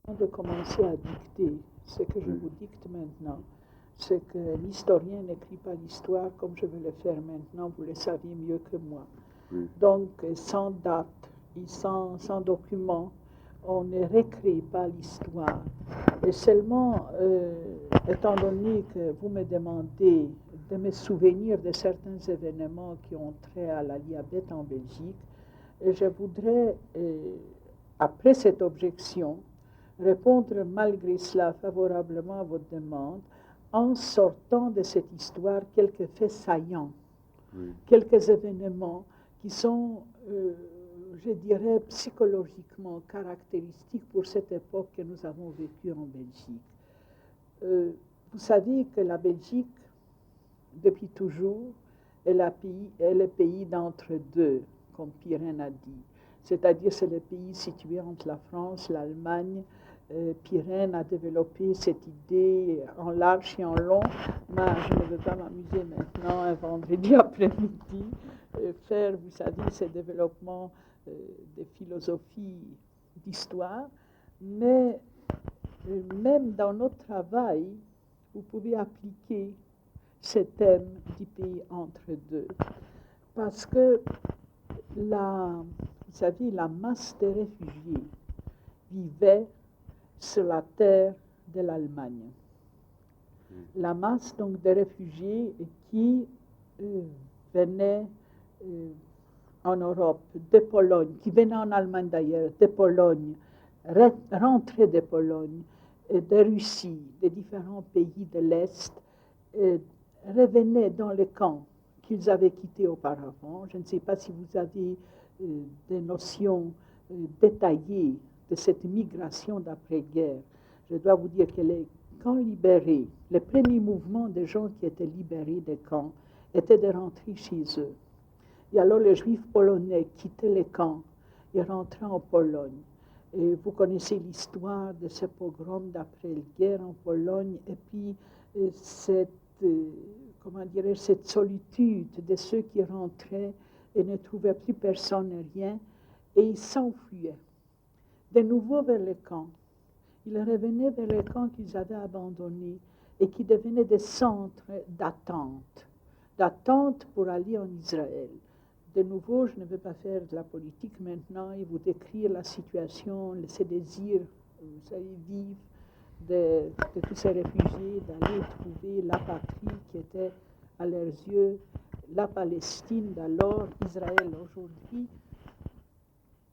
Avant de commencer à dicter, ce que je vous dicte maintenant, c'est que l'historien n'écrit pas l'histoire comme je vais le faire maintenant, vous le saviez mieux que moi. Donc, sans date et sans document, on ne récrée pas l'histoire. Et seulement, étant donné que vous me demandez de me souvenir de certains événements qui ont trait à la Liabet en Belgique, je voudrais, après cette objection, répondre malgré cela favorablement à votre demande en sortant de cette histoire quelques faits saillants, quelques événements qui sont, je dirais, psychologiquement caractéristiques pour cette époque que nous avons vécue en Belgique. Vous savez que la Belgique, depuis toujours, est le pays d'entre-deux, comme Pirenne a dit. C'est-à-dire c'est le pays situé entre la France, l'Allemagne. Pirenne a développé cette idée en large et en long. Mais je ne veux pas m'amuser maintenant, un vendredi après-midi, faire, vous savez, ces développements de philosophie, d'histoire. Mais même dans notre travail, vous pouvez appliquer ce thème du pays entre deux. Parce que vous savez, la masse des réfugiés vivait sur la terre de l'Allemagne. La masse donc des réfugiés qui venaient en Europe, de Pologne, qui venaient en Allemagne d'ailleurs, de Pologne, rentraient de Pologne, de Russie, des différents pays de l'Est, revenaient dans les camps qu'ils avaient quittés auparavant. Je ne sais pas si vous avez des notions détaillées de cette migration d'après-guerre. Je dois vous dire que les camps libérés, les premiers mouvements des gens qui étaient libérés des camps étaient de rentrer chez eux. Et alors les Juifs polonais quittaient les camps et rentraient en Pologne. Et vous connaissez l'histoire de ce pogrom d'après-guerre en Pologne et puis cette solitude de ceux qui rentraient et ne trouvaient plus personne et rien, et ils s'enfuyaient de nouveau vers les camps. Ils revenaient vers les camps qu'ils avaient abandonnés et qui devenaient des centres d'attente pour aller en Israël. De nouveau, je ne vais pas faire de la politique maintenant et vous décrire la situation, ces désirs, vous savez, vifs de tous ces réfugiés d'aller trouver la patrie qui était à leurs yeux la Palestine d'alors, Israël aujourd'hui.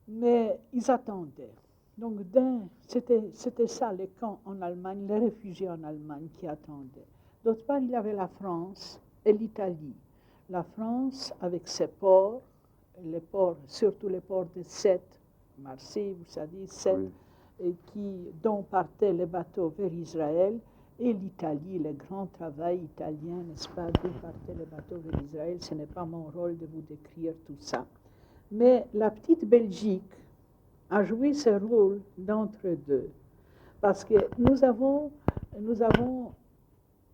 Mais ils attendaient. Donc, c'était ça, les camps en Allemagne, les réfugiés en Allemagne qui attendaient. D'autre part, il y avait la France et l'Italie. La France, avec ses ports, surtout les ports de Sète, Marseille, vous savez, Sète, dont partaient les bateaux vers Israël, et l'Italie, le grand travail italien, n'est-ce pas, d'où partaient les bateaux vers Israël. Ce n'est pas mon rôle de vous décrire tout ça. Mais la petite Belgique a joué ce rôle d'entre-deux, parce que nous avons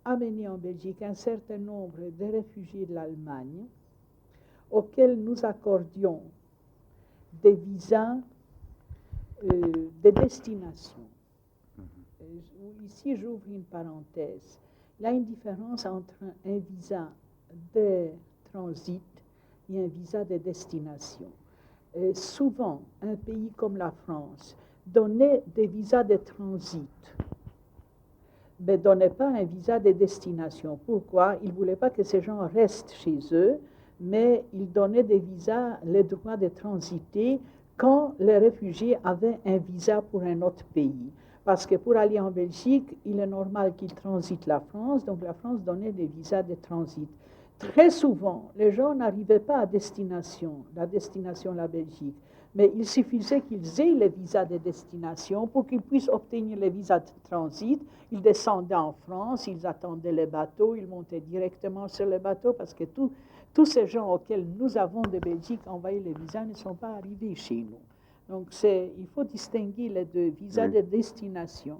amené en Belgique un certain nombre de réfugiés de l'Allemagne auxquels nous accordions des visas de destination. Ici, j'ouvre une parenthèse. Il y a une différence entre un visa de transit et un visa de destination. Souvent, un pays comme la France donnait des visas de transit, mais ne donnait pas un visa de destination. Pourquoi? Il ne voulait pas que ces gens restent chez eux, mais il donnait des visas, le droit de transiter, quand les réfugiés avaient un visa pour un autre pays. Parce que pour aller en Belgique, il est normal qu'ils transitent la France, donc la France donnait des visas de transit. Très souvent, les gens n'arrivaient pas à destination, la Belgique, mais il suffisait qu'ils aient les visas de destination pour qu'ils puissent obtenir les visas de transit. Ils descendaient en France, ils attendaient les bateaux, ils montaient directement sur les bateaux parce que tous ces gens auxquels nous avons de Belgique envoyé les visas ne sont pas arrivés chez nous. Donc, il faut distinguer les deux, visas de destination.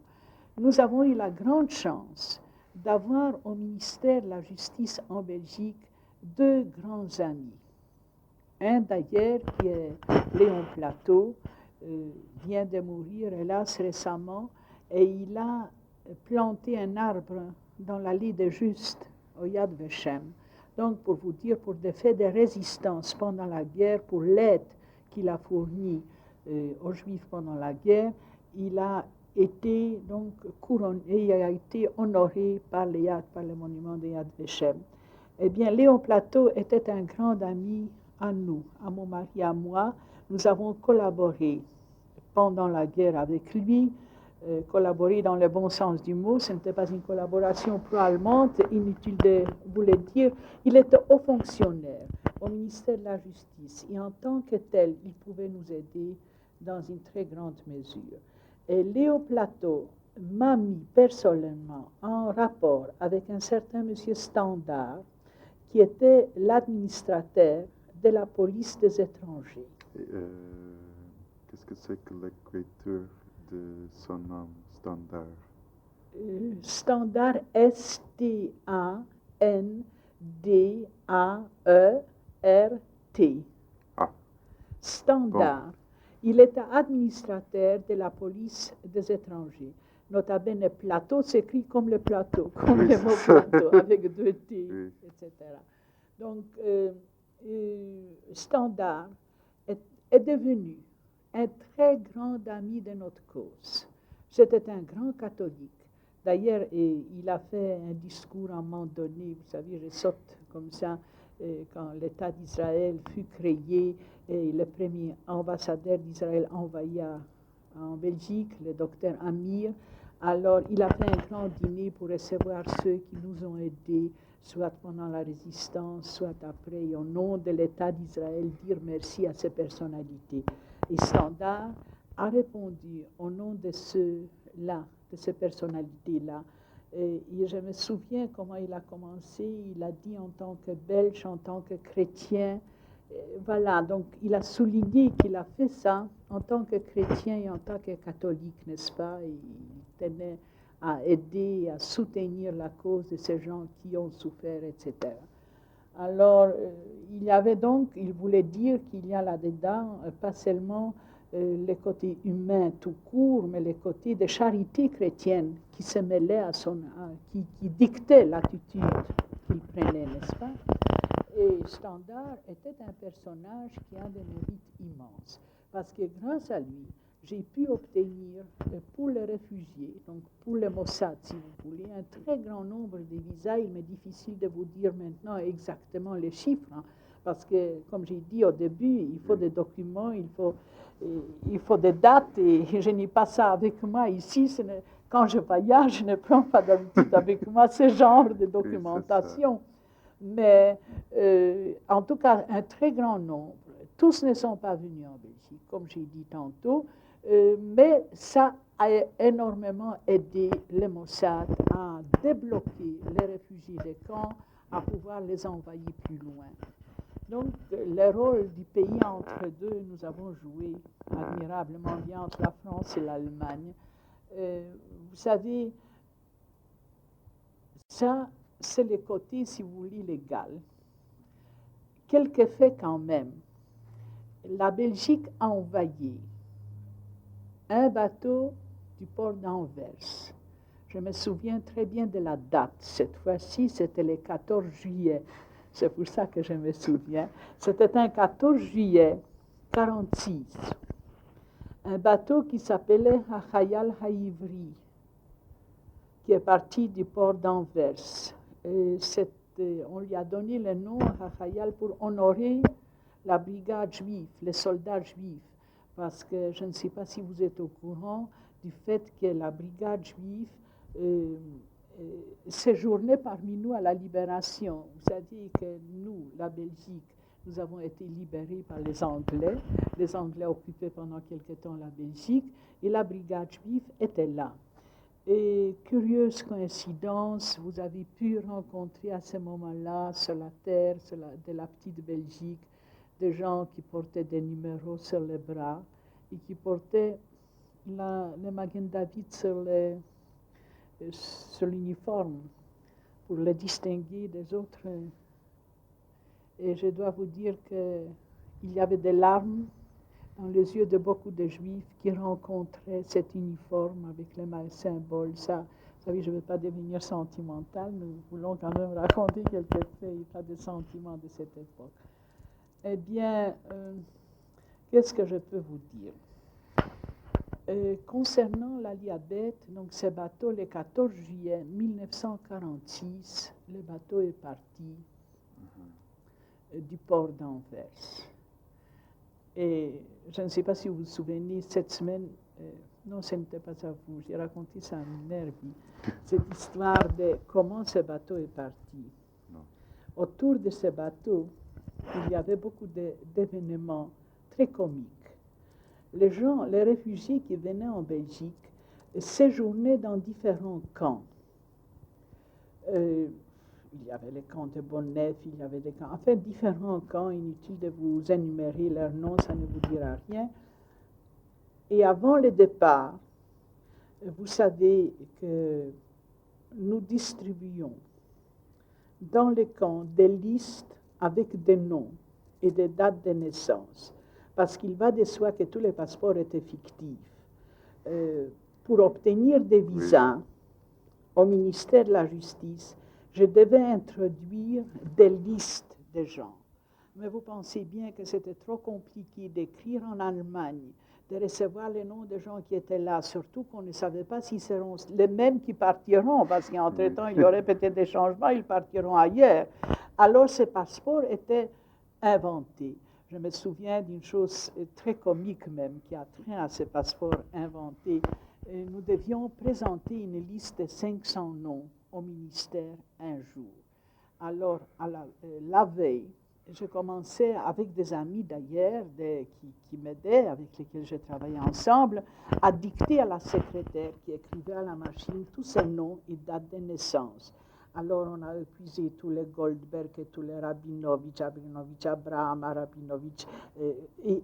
Nous avons eu la grande chance d'avoir au ministère de la Justice en Belgique deux grands amis. Un d'ailleurs qui est Léon Plateau, vient de mourir, hélas, récemment, et il a planté un arbre dans l'allée des Justes, au Yad Vashem. Donc, pour vous dire, pour des faits de résistance pendant la guerre, pour l'aide qu'il a fournie aux Juifs pendant la guerre, il a été donc couronné, il a été honoré par le monument de Yad Vashem. Eh bien, Léon Plateau était un grand ami à nous, à mon mari, à moi. Nous avons collaboré pendant la guerre avec lui, collaboré dans le bon sens du mot. Ce n'était pas une collaboration pro-allemande, inutile de vous le dire. Il était haut fonctionnaire au ministère de la Justice et en tant que tel, il pouvait nous aider dans une très grande mesure. Et Léon Plateau m'a mis personnellement en rapport avec un certain monsieur Standard, qui était l'administrateur de la police des étrangers. Qu'est-ce que c'est que l'écriture de son nom, Standard? Standard, S-T-A-N-D-A-E-R-T. Ah. Standard. Bon. Il était administrateur de la police des étrangers. Nota bene, plateau s'écrit comme le plateau, comme le mot plateau, avec 2 T, oui. Etc. Donc, Standard est devenu un très grand ami de notre cause. C'était un grand catholique. D'ailleurs, il a fait un discours à un moment donné, vous savez, je saute comme ça, quand l'État d'Israël fut créé, et le premier ambassadeur d'Israël envoyé en Belgique, le docteur Amir. Alors, il a fait un grand dîner pour recevoir ceux qui nous ont aidés, soit pendant la résistance, soit après, et au nom de l'État d'Israël, dire merci à ces personnalités. Et Standard a répondu au nom de ceux-là, de ces personnalités-là. Et je me souviens comment il a commencé, il a dit en tant que Belge, en tant que chrétien, voilà, donc il a souligné qu'il a fait ça en tant que chrétien et en tant que catholique, n'est-ce pas? Il tenait à aider, à soutenir la cause de ces gens qui ont souffert, etc. Alors, il y avait donc, il voulait dire qu'il y a là-dedans, pas seulement les côtés humains tout court, mais les côtés de charité chrétienne qui se mêlaient à qui dictaient l'attitude qu'il prenait, n'est-ce pas? Et Standard était un personnage qui a des mérites immenses, parce que grâce à lui, j'ai pu obtenir pour les réfugiés, donc pour le Mossad, si vous voulez, un très grand nombre de visas. Il m'est difficile de vous dire maintenant exactement les chiffres, hein, parce que, comme j'ai dit au début, il faut des documents, il faut des dates, et je n'ai pas ça avec moi ici. Quand je voyage, je ne prends pas d'habitude avec moi ce genre de documentation. Mais en tout cas, un très grand nombre. Tous ne sont pas venus en Belgique, comme j'ai dit tantôt, mais ça a énormément aidé le Mossad à débloquer les réfugiés des camps, à pouvoir les envoyer plus loin. Donc, le rôle du pays entre deux, nous avons joué admirablement bien entre la France et l'Allemagne. Vous savez, ça, c'est le côté, si vous voulez, légal. Quelque fait quand même, la Belgique a envoyé un bateau du port d'Anvers. Je me souviens très bien de la date. Cette fois-ci, c'était le 14 juillet. C'est pour ça que je me souviens. C'était un 14 juillet 1946. Un bateau qui s'appelait Hachayal Haïvri, qui est parti du port d'Anvers. On lui a donné le nom Hachayal pour honorer la brigade juive, les soldats juifs, parce que je ne sais pas si vous êtes au courant du fait que la brigade juive séjournait parmi nous à la libération. Vous savez que nous, la Belgique, nous avons été libérés par les Anglais. Les Anglais occupaient pendant quelque temps la Belgique et la brigade juive était là. Et curieuse coïncidence, vous avez pu rencontrer à ce moment-là, sur la terre de la petite Belgique, des gens qui portaient des numéros sur les bras et qui portaient le Magen David sur l'uniforme pour les distinguer des autres. Et je dois vous dire qu'il y avait des larmes dans les yeux de beaucoup de Juifs qui rencontraient cet uniforme avec les mêmes symboles. Ça, vous savez, je ne veux pas devenir sentimentale, nous voulons quand même raconter quelques faits et pas de sentiments de cette époque. Eh bien, qu'est-ce que je peux vous dire? Concernant l'Aliabet, donc ce bateau, le 14 juillet 1946, le bateau est parti du port d'Anvers. Et je ne sais pas si vous vous souvenez, cette semaine, non, ce n'était pas à vous, j'ai raconté ça à Minervi, cette histoire de comment ce bateau est parti. Non. Autour de ce bateau, il y avait beaucoup d'événements très comiques. Les gens, les réfugiés qui venaient en Belgique, séjournaient dans différents camps. Il y avait les camps de Bonnef, il y avait des camps, enfin différents camps, inutile de vous énumérer leurs noms, ça ne vous dira rien. Et avant le départ, vous savez que nous distribuions dans les camps des listes avec des noms et des dates de naissance. Parce qu'il va de soi que tous les passeports étaient fictifs. Pour obtenir des visas au ministère de la Justice, je devais introduire des listes de gens. Mais vous pensez bien que c'était trop compliqué d'écrire en Allemagne, de recevoir les noms des gens qui étaient là, surtout qu'on ne savait pas si ce seront les mêmes qui partiront, parce qu'entre-temps, il y aurait peut-être des changements, ils partiront ailleurs. Alors, ces passeports étaient inventés. Je me souviens d'une chose très comique même qui a trait à ces passeports inventés. Nous devions présenter une liste de 500 noms au ministère un jour. Alors, la veille, je commençais avec des amis d'ailleurs qui m'aidaient, avec lesquels je travaillais ensemble, à dicter à la secrétaire qui écrivait à la machine tous ces noms et dates de naissance. Alors, on a épuisé tous les Goldberg et tous les Rabinovitch, Abraham, Rabinovitch,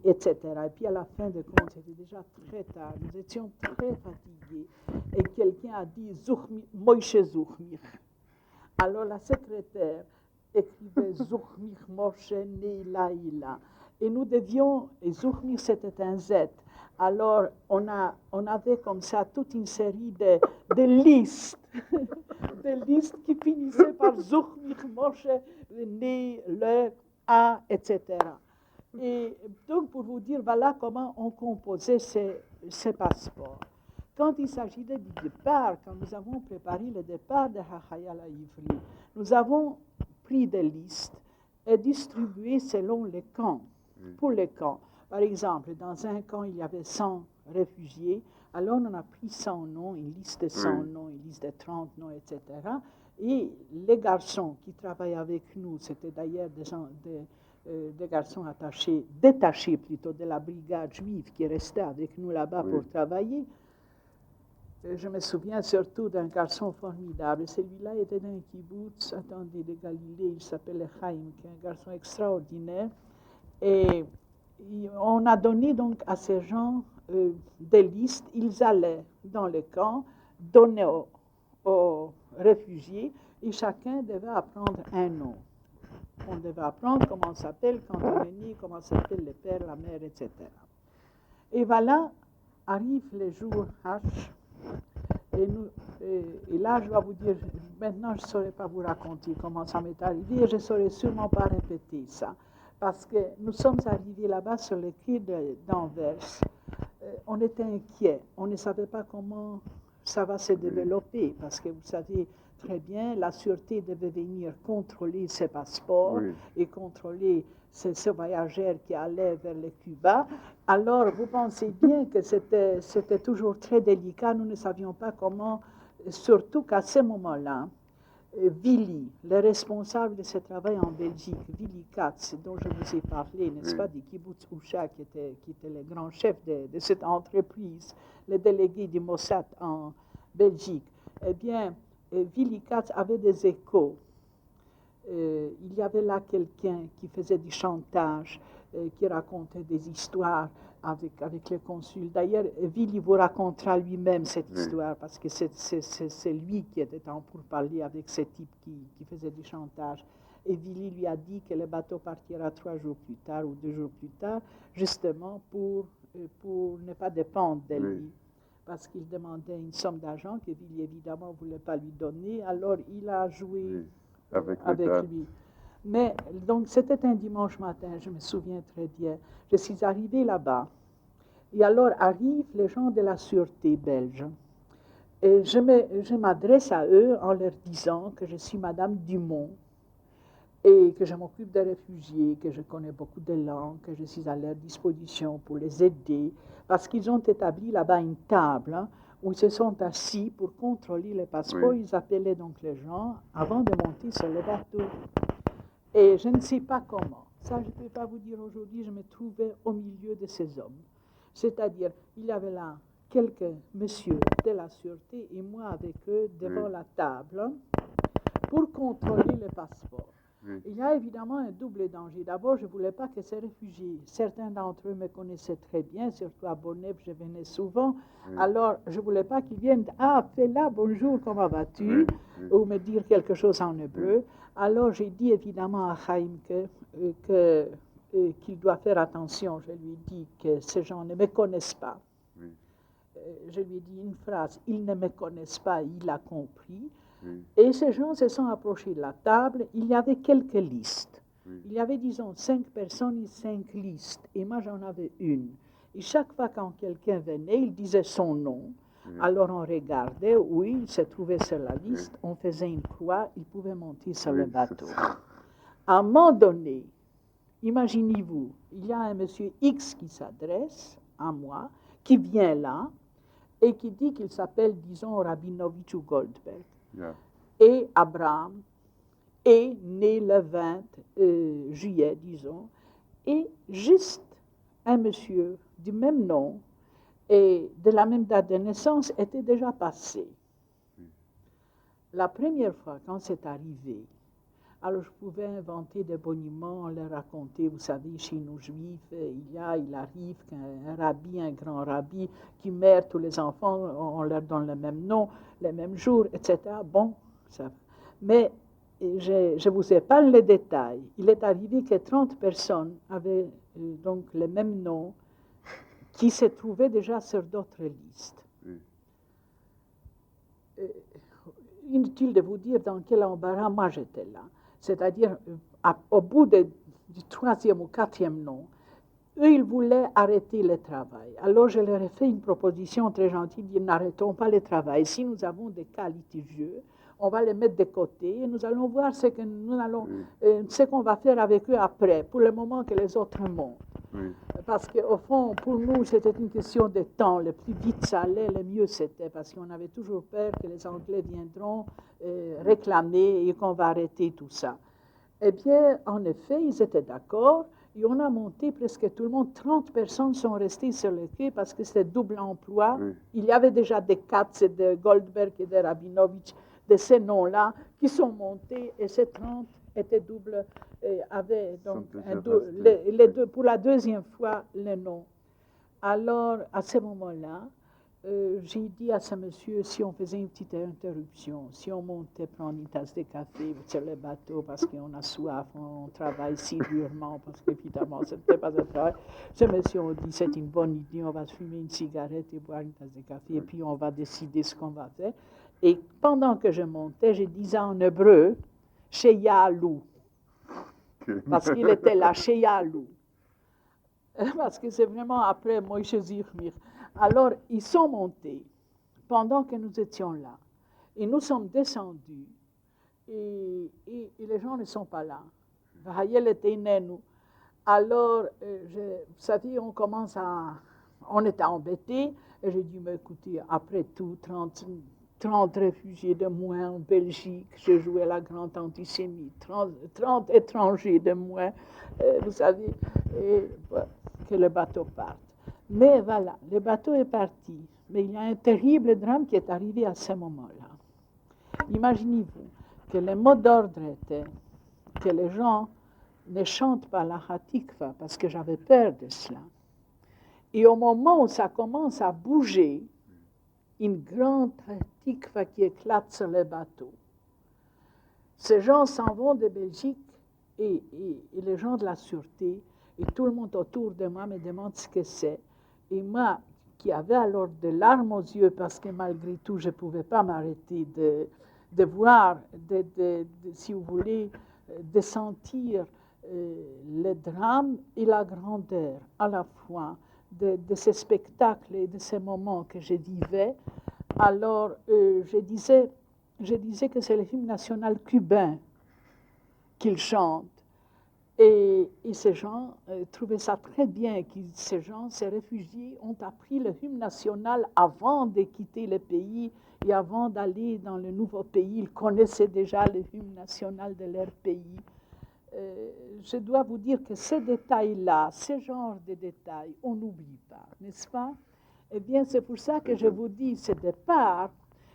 etc. Et puis, à la fin de compte, c'était déjà très tard. Nous étions très fatigués. Et quelqu'un a dit Moïse Zuchmir. Alors, la secrétaire écrivait Zuchmir, Moshe, Neila. Et nous devions, et Zuchmir, c'était un Z. Alors, on avait comme ça toute une série de listes. Des listes qui finissaient par Zuchmir, Moshe, Né, Le, A, etc. Et donc, pour vous dire, voilà comment on composait ces passeports. Quand il s'agissait du départ, quand nous avons préparé le départ de Hachayal à Ivry, nous avons pris des listes et distribué selon les camps. Pour les camps, par exemple, dans un camp, il y avait 100 réfugiés. Alors, on a pris 100 noms, une liste de 100 noms, une liste de 30 noms, etc. Et les garçons qui travaillaient avec nous, c'était d'ailleurs des garçons détachés plutôt de la brigade juive qui restaient avec nous là-bas pour travailler. Je me souviens surtout d'un garçon formidable. Celui-là était d'un kibbutz, attendez, de Galilée, il s'appelait Chaim, qui est un garçon extraordinaire. Et on a donné donc à ces gens des listes. Ils allaient dans les camps, donner aux réfugiés, et chacun devait apprendre un nom. On devait apprendre comment on s'appelle quand on est né, comment s'appelle le père, la mère, etc. Et voilà, arrive le jour H. Et là, je dois vous dire, maintenant, je ne saurais pas vous raconter comment ça m'est arrivé, et je ne saurais sûrement pas répéter ça. Parce que nous sommes arrivés là-bas sur le quai d'Anvers. On était inquiets, on ne savait pas comment ça va se développer, parce que vous savez très bien, la sûreté devait venir contrôler ces passeports et contrôler ces voyageurs qui allaient vers le Cuba. Alors, vous pensez bien que c'était toujours très délicat, nous ne savions pas comment, surtout qu'à ce moment-là, Willy, le responsable de ce travail en Belgique, Willy Katz, dont je vous ai parlé, n'est-ce pas, du kibbutz Usha, qui était le grand chef de cette entreprise, le délégué du Mossad en Belgique, eh bien, Willy Katz avait des échos. Il y avait là quelqu'un qui faisait du chantage, qui racontait des histoires avec le consul. D'ailleurs, Willy vous racontera lui-même cette histoire, parce que c'est lui qui était en pourparlers avec ce type qui faisait du chantage. Et Willy lui a dit que le bateau partira 3 jours plus tard ou 2 jours plus tard, justement pour ne pas dépendre de lui. Parce qu'il demandait une somme d'argent que Willy, évidemment, ne voulait pas lui donner. Alors, il a joué avec lui. Mais, donc, c'était un dimanche matin, je me souviens très bien. Je suis arrivée là-bas. Et alors arrivent les gens de la sûreté belge. Et je m'adresse à eux en leur disant que je suis Madame Dumont et que je m'occupe des réfugiés, que je connais beaucoup de langues, que je suis à leur disposition pour les aider, parce qu'ils ont établi là-bas une table où ils se sont assis pour contrôler les passeports. Ils appelaient donc les gens avant de monter sur le bateau. Et je ne sais pas comment. Ça, je ne peux pas vous dire aujourd'hui, je me trouvais au milieu de ces hommes. C'est-à-dire, il y avait là quelques messieurs de la sûreté et moi avec eux devant la table pour contrôler les passeports. Il y a évidemment un double danger. D'abord, je ne voulais pas que ces réfugiés, certains d'entre eux me connaissaient très bien, surtout à Bonnep, je venais souvent. Alors, je ne voulais pas qu'ils viennent, Fela, bonjour, comment vas-tu? Ou me dire quelque chose en hébreu. Alors, j'ai dit évidemment à Chaim qu'il doit faire attention. Je lui ai dit que ces gens ne me connaissent pas. Je lui ai dit une phrase, ils ne me connaissent pas, il a compris. Et ces gens se sont approchés de la table. Il y avait quelques listes. Il y avait, disons, 5 personnes et 5 listes. Et moi, j'en avais une. Et chaque fois quand quelqu'un venait, il disait son nom. Alors on regardait, oui, il se trouvait sur la liste. On faisait une croix, il pouvait monter sur le bateau. À un moment donné, imaginez-vous, il y a un monsieur X qui s'adresse à moi, qui vient là, et qui dit qu'il s'appelle, disons, Rabinovitch ou Goldberg. Et Abraham est né le 20 juillet, disons, et juste un monsieur du même nom et de la même date de naissance était déjà passé. La première fois, quand c'est arrivé, alors je pouvais inventer des boniments, leur raconter, vous savez, chez nous juifs, il arrive qu'un rabbi, un grand rabbi, qui meurt, tous les enfants, on leur donne le même nom, le même jour, etc. Bon, ça. Mais je vous épargne les détails. Il est arrivé que 30 personnes avaient donc le même nom, qui se trouvaient déjà sur d'autres listes. Inutile de vous dire dans quel embarras moi j'étais là. C'est-à-dire, au bout du 3e ou 4e nom, eux, ils voulaient arrêter le travail. Alors, je leur ai fait une proposition très gentille, dire, n'arrêtons pas le travail. Si nous avons des cas litigieux, on va les mettre de côté et nous allons voir ce qu'on va faire avec eux après, pour le moment que les autres montent. Parce qu'au fond, pour nous, c'était une question de temps. Le plus vite ça allait, le mieux c'était, parce qu'on avait toujours peur que les Anglais viendront réclamer et qu'on va arrêter tout ça. Eh bien, en effet, ils étaient d'accord, et on a monté presque tout le monde. 30 personnes sont restées sur le quai parce que c'était double emploi. Il y avait déjà des Katz, de Goldberg et de Rabinovitch, de ces noms-là, qui sont montés, et ces 30 étaient doubles, avaient donc les deux, pour la deuxième fois le nom. Alors, à ce moment-là, j'ai dit à ce monsieur si on faisait une petite interruption, si on montait prendre une tasse de café sur le bateau parce qu'on a soif, on travaille si durement, parce qu'évidemment, ce n'était pas un travail. Ce monsieur a dit c'est une bonne idée, on va fumer une cigarette et boire une tasse de café, et puis on va décider ce qu'on va faire. Et pendant que je montais, je disais en hébreu, chez Yalou. Parce qu'il était là, chez Yalou. Parce que c'est vraiment après Moïse Zirmir. Alors, ils sont montés pendant que nous étions là. Et nous sommes descendus. Et les gens ne sont pas là. Alors, vous savez, on était embêtés. Et j'ai dit, mais écoutez, après tout, 30 réfugiés de moins en Belgique, je jouais la grande antisémite, 30 étrangers de moins, vous savez, et, que le bateau parte. Mais voilà, le bateau est parti. Mais il y a un terrible drame qui est arrivé à ce moment-là. Imaginez-vous que le mot d'ordre était que les gens ne chantent pas la Hatikva, parce que j'avais peur de cela. Et au moment où ça commence à bouger, une grande Hatikva qui éclate sur le bateau. Ces gens s'en vont de Belgique et les gens de la sûreté, et tout le monde autour de moi me demande ce que c'est. Et moi, qui avait alors des larmes aux yeux, parce que malgré tout, je ne pouvais pas m'arrêter de voir, si vous voulez, de sentir le drame et la grandeur à la fois de ces spectacles et de ces moments que je vivais. Alors, je disais que c'est le hymne national cubain qu'ils chantent. Et ces gens trouvaient ça très bien, que ces réfugiés, ont appris le hymne national avant de quitter le pays et avant d'aller dans le nouveau pays. Ils connaissaient déjà le hymne national de leur pays. Je dois vous dire que ces détails-là, ce genre de détails, on n'oublie pas, n'est-ce pas? Eh bien, c'est pour ça que je vous dis, ce départ,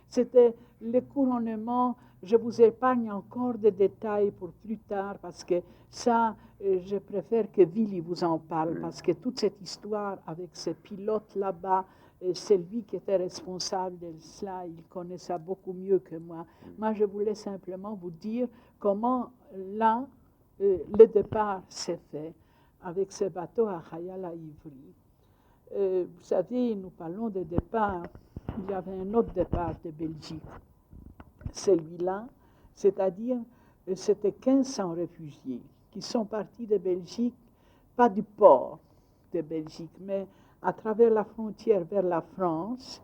c'était le couronnement. Je vous épargne encore des détails pour plus tard, parce que ça, je préfère que Willy vous en parle, parce que toute cette histoire avec ce pilote là-bas, c'est lui qui était responsable de cela, il connaît ça beaucoup mieux que moi. Moi, je voulais simplement vous dire comment, là, le départ s'est fait avec ce bateau à Khayal-a-Ivry. Vous savez, nous parlons de départ. Il y avait un autre départ de Belgique. Celui-là, c'est-à-dire, c'était 1500 réfugiés qui sont partis de Belgique, pas du port de Belgique, mais à travers la frontière vers la France.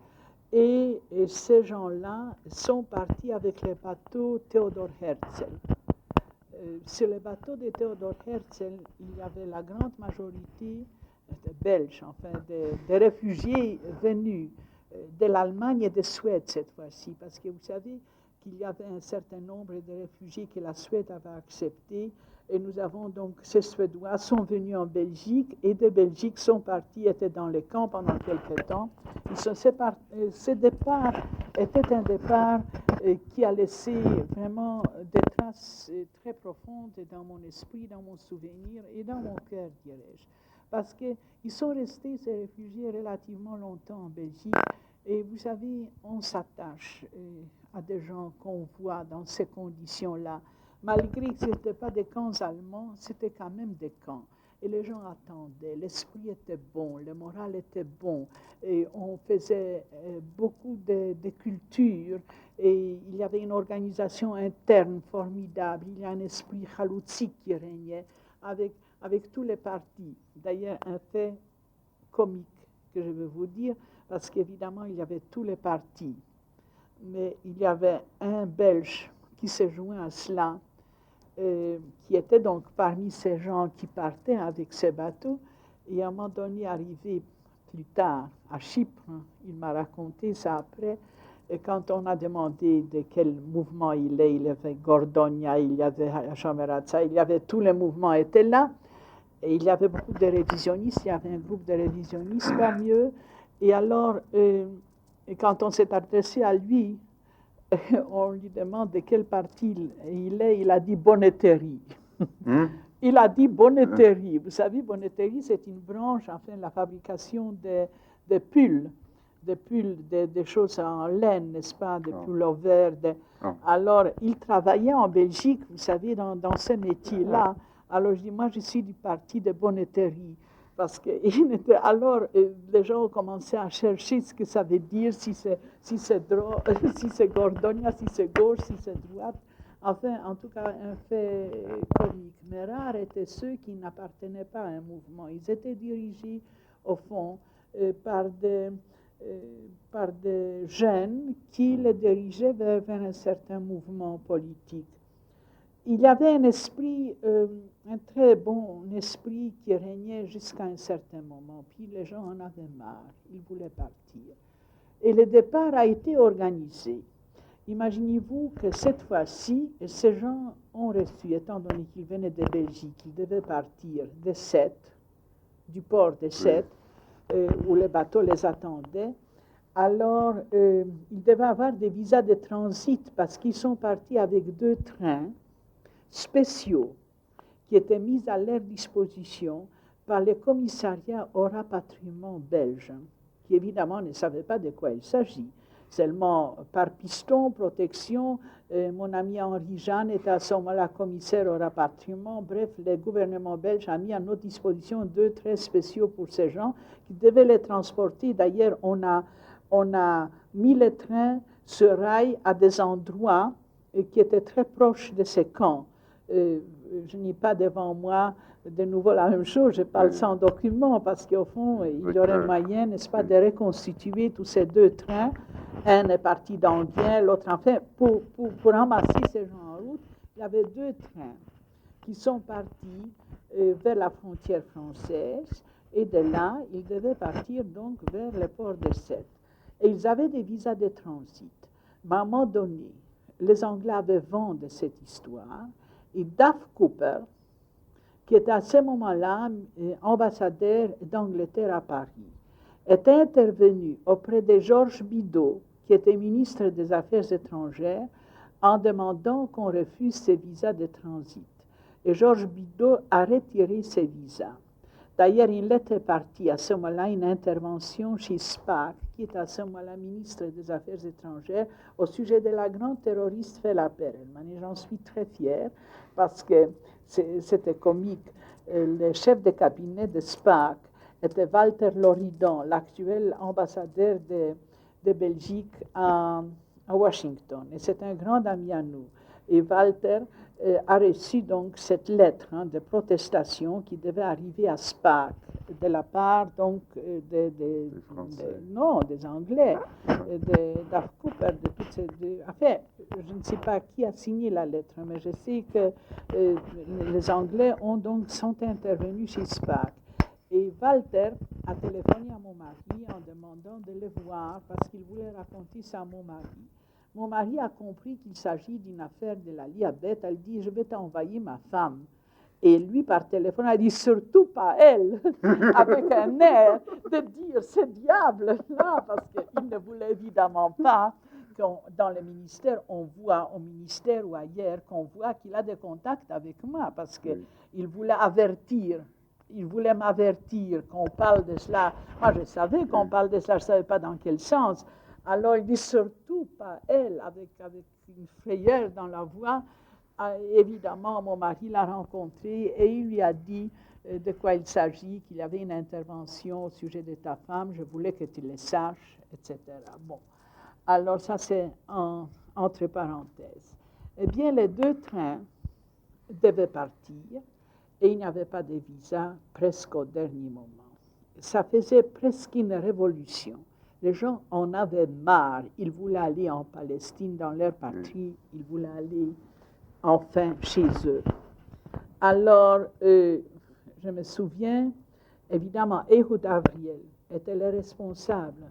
Et ces gens-là sont partis avec le bateau Theodor Herzl. Sur le bateau de Theodor Herzl, il y avait la grande majorité de Belges, enfin des réfugiés venus de l'Allemagne et de Suède cette fois-ci, parce que vous savez qu'il y avait un certain nombre de réfugiés que la Suède avait acceptés, et nous avons donc, ces Suédois sont venus en Belgique, et de Belgique sont partis, étaient dans les camps pendant quelque temps. Ce départ était un départ qui a laissé vraiment des traces très profondes dans mon esprit, dans mon souvenir et dans mon cœur, dirais-je. Parce qu'ils sont restés, ces réfugiés, relativement longtemps en Belgique. Et vous savez, on s'attache à des gens qu'on voit dans ces conditions-là. Malgré que ce n'étaient pas des camps allemands, c'était quand même des camps. Et les gens attendaient, l'esprit était bon, le moral était bon, et on faisait beaucoup de culture, et il y avait une organisation interne formidable, il y a un esprit khaloutzik qui régnait avec tous les partis. D'ailleurs, un fait comique que je veux vous dire, parce qu'évidemment, il y avait tous les partis, mais il y avait un Belge qui s'est joint à cela, qui était donc parmi ces gens qui partaient avec ces bateaux, et à un moment donné, arrivé plus tard à Chypre, il m'a raconté ça après, et quand on a demandé de quel mouvement il y avait Gordonia, il y avait Hachameratza, il y avait tous les mouvements étaient là, et il y avait beaucoup de révisionnistes, il y avait un groupe de révisionnistes parmi eux, et alors, et quand on s'est adressé à lui, on lui demande de quel parti il est, il a dit bonneterie. Il a dit bonneterie. Vous savez, bonneterie, c'est une branche, enfin, la fabrication de pulls, des choses en laine, n'est-ce pas, des pullovers. Alors, il travaillait en Belgique, vous savez, dans ce métier-là. Alors, je dis, moi, je suis du parti de bonneterie. Parce que alors, les gens ont commencé à chercher ce que ça veut dire, si c'est Gordonia, si c'est gauche, si c'est droite. Enfin, en tout cas, un fait comique. Mais rares étaient ceux qui n'appartenaient pas à un mouvement. Ils étaient dirigés, au fond, par des jeunes qui les dirigeaient vers un certain mouvement politique. Il y avait un esprit, un très bon esprit qui régnait jusqu'à un certain moment. Puis les gens en avaient marre, ils voulaient partir. Et le départ a été organisé. Imaginez-vous que cette fois-ci, ces gens ont reçu, étant donné qu'ils venaient de Belgique, ils devaient partir de Sète, du port de Sète, où les bateaux les attendaient. Alors, ils devaient avoir des visas de transit parce qu'ils sont partis avec 2 trains spéciaux qui étaient mis à leur disposition par le commissariat au rapatriement belge, qui évidemment ne savait pas de quoi il s'agit. seulement par piston, protection. Mon ami Henri Jeanne était à ce moment-là commissaire au rapatriement. Bref, le gouvernement belge a mis à notre disposition 2 trains spéciaux pour ces gens qui devaient les transporter. D'ailleurs, on a mis les trains sur rail à des endroits qui étaient très proches de ces camps. Je n'ai pas devant moi de nouveau la même chose, je parle sans document, parce qu'au fond, il y aurait moyen, n'est-ce pas, de reconstituer tous ces 2 trains. Un est parti d'Anguien, l'autre, enfin, pour ramasser ces gens en route, il y avait 2 trains qui sont partis vers la frontière française, et de là, ils devaient partir donc vers le port de Sète. Et ils avaient des visas de transit. Mais à un moment donné, les Anglais avaient vent de cette histoire, et Duff Cooper, qui était à ce moment-là ambassadeur d'Angleterre à Paris, était intervenu auprès de Georges Bidault, qui était ministre des Affaires étrangères, en demandant qu'on refuse ces visas de transit. Et Georges Bidault a retiré ces visas. D'ailleurs, il était parti à ce moment-là une intervention chez Spaak, qui est à ce moment-là ministre des Affaires étrangères, au sujet de la grande terroriste Fela Perelman. Et j'en suis très fière parce que c'était comique. Le chef de cabinet de Spaak était Walter Loridon, l'actuel ambassadeur de Belgique à Washington. Et c'est un grand ami à nous. Et Walter a reçu donc cette lettre de protestation qui devait arriver à Spaak de la part donc des Anglais, de Duff Cooper, de toutes ces. Enfin, je ne sais pas qui a signé la lettre, mais je sais que les Anglais sont intervenus chez Spaak. Et Walter a téléphoné à mon mari en demandant de le voir parce qu'il voulait raconter ça à mon mari. Mon mari a compris qu'il s'agit d'une affaire de la Liabette. Elle dit, je vais t'envoyer ma femme. Et lui, par téléphone, a dit, surtout pas elle, avec un air de dire, ce diable-là, parce qu'il ne voulait évidemment pas que dans le ministère, on voit, au ministère ou ailleurs, qu'on voit qu'il a des contacts avec moi, parce qu'il voulait avertir. Il voulait m'avertir qu'on parle de cela. Moi, je savais qu'on parle de cela, je ne savais pas dans quel sens. Alors, il dit surtout pas elle, avec une frayeur dans la voix. Évidemment, mon mari l'a rencontré et il lui a dit de quoi il s'agit, qu'il y avait une intervention au sujet de ta femme, je voulais que tu le saches, etc. Bon, alors ça c'est entre parenthèses. Eh bien, les 2 trains devaient partir et il n'y avait pas de visa presque au dernier moment. Ça faisait presque une révolution. Les gens en avaient marre. Ils voulaient aller en Palestine, dans leur patrie. Ils voulaient aller enfin chez eux. Alors, je me souviens, évidemment, Ehud Avriel était le responsable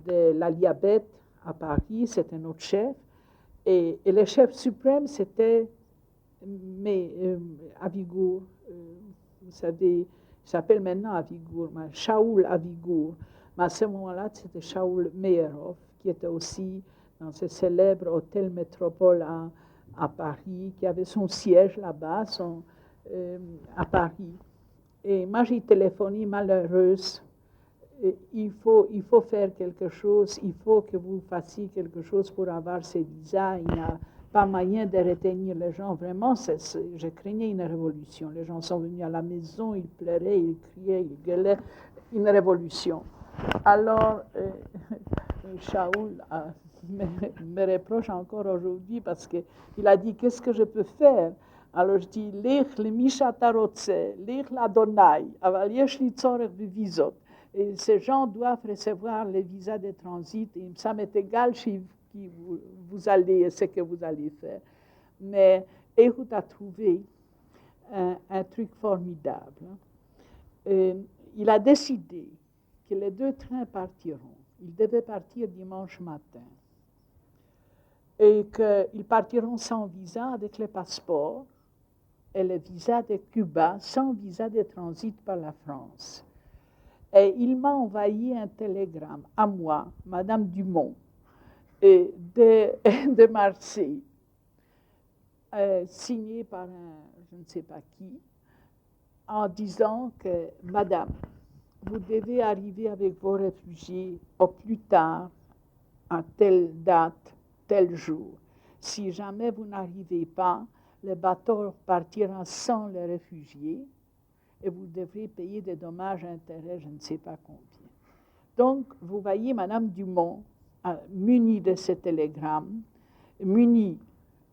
de la Liabette à Paris. C'était notre chef. Et le chef suprême, c'était Avigour. Vous savez, il s'appelle maintenant Avigour, Shaoul Avigour. Mais à ce moment-là, c'était Shaoul Meyerhoff, qui était aussi dans ce célèbre hôtel Métropole à Paris, qui avait son siège là-bas, à Paris. Et moi, j'ai téléphoné malheureuse. Il faut faire quelque chose, il faut que vous fassiez quelque chose pour avoir ces visas. Il n'y a pas moyen de retenir les gens. Vraiment, je craignais une révolution. Les gens sont venus à la maison, ils pleuraient, ils criaient, ils gueulaient. Une révolution. Alors, Shaoul me reproche encore aujourd'hui parce qu'il a dit, qu'est-ce que je peux faire? Alors je dis, Lech le Misha Tarotse, Lech l'Adonai, aval yesh li tzorech b'vizot. Et ces gens doivent recevoir les visas de transit. Et ça m'est égal chez qui vous allez, ce que vous allez faire. Mais Ehud a trouvé un truc formidable. Il a décidé que les 2 trains partiront. Ils devaient partir dimanche matin. Et qu'ils partiront sans visa avec les passeports et le visa de Cuba sans visa de transit par la France. Et il m'a envoyé un télégramme à moi, Madame Dumont, de Marseille, signé par je ne sais pas qui, en disant que, Madame, vous devez arriver avec vos réfugiés au plus tard, à telle date, tel jour. Si jamais vous n'arrivez pas, le bateau partira sans les réfugiés et vous devrez payer des dommages et intérêts, je ne sais pas combien. Donc, vous voyez Madame Dumont, munie de ce télégramme, munie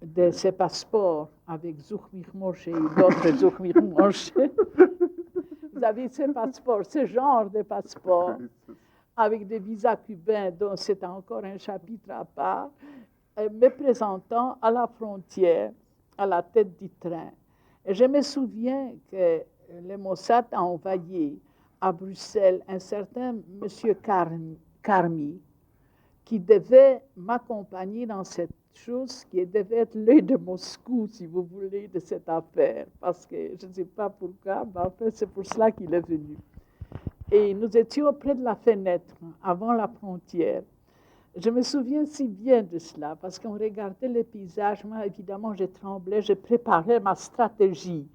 de ses passeports avec Zuchmirmoshe et d'autres Zuchmirmoshe. Vous avez ces passeports, ce genre de passeports, avec des visas cubains, dont c'est encore un chapitre à part, me présentant à la frontière, à la tête du train. Et je me souviens que le Mossad a envoyé à Bruxelles un certain monsieur Carmi, qui devait m'accompagner dans cette chose qui devait être l'œil de Moscou, si vous voulez, de cette affaire, parce que je ne sais pas pourquoi, mais en fait, c'est pour cela qu'il est venu. Et nous étions près de la fenêtre, avant la frontière. Je me souviens si bien de cela, parce qu'on regardait les paysages. Moi, évidemment, je tremblais, je préparais ma stratégie.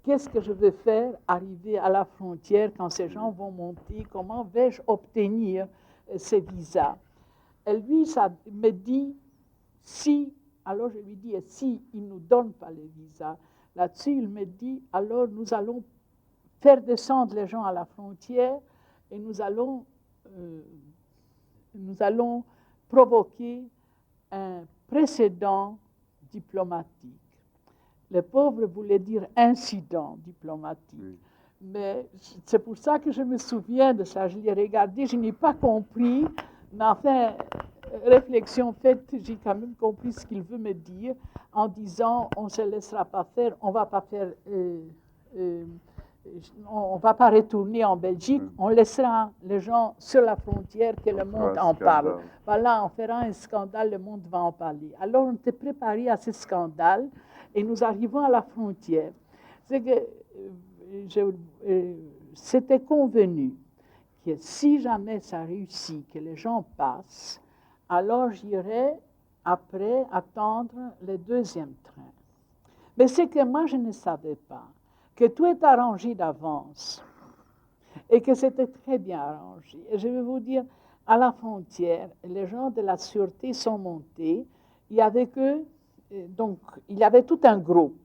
Qu'est-ce que je vais faire arriver à la frontière quand ces gens vont monter? Comment vais-je obtenir ces visas? Et lui, ça me dit, si, alors je lui dis, et si il ne nous donne pas les visas? Là-dessus, il me dit, alors nous allons faire descendre les gens à la frontière et nous allons provoquer un précédent diplomatique. Le pauvre voulait dire incident diplomatique. Oui. Mais c'est pour ça que je me souviens de ça. Je l'ai regardé, je n'ai pas compris, mais enfin, réflexion faite, j'ai quand même compris ce qu'il veut me dire en disant on ne se laissera pas faire, on ne va pas faire... on ne va pas retourner en Belgique, on laissera les gens sur la frontière que le monde en parle. Voilà, on fera un scandale, le monde va en parler. Alors on était préparé à ce scandale et nous arrivons à la frontière. C'est que c'était convenu que si jamais ça réussit, que les gens passent, alors j'irai après attendre le deuxième train. Mais c'est que moi je ne savais pas que tout est arrangé d'avance et que c'était très bien arrangé. Et je vais vous dire, à la frontière, les gens de la sûreté sont montés, il y avait que, donc, il y avait tout un groupe.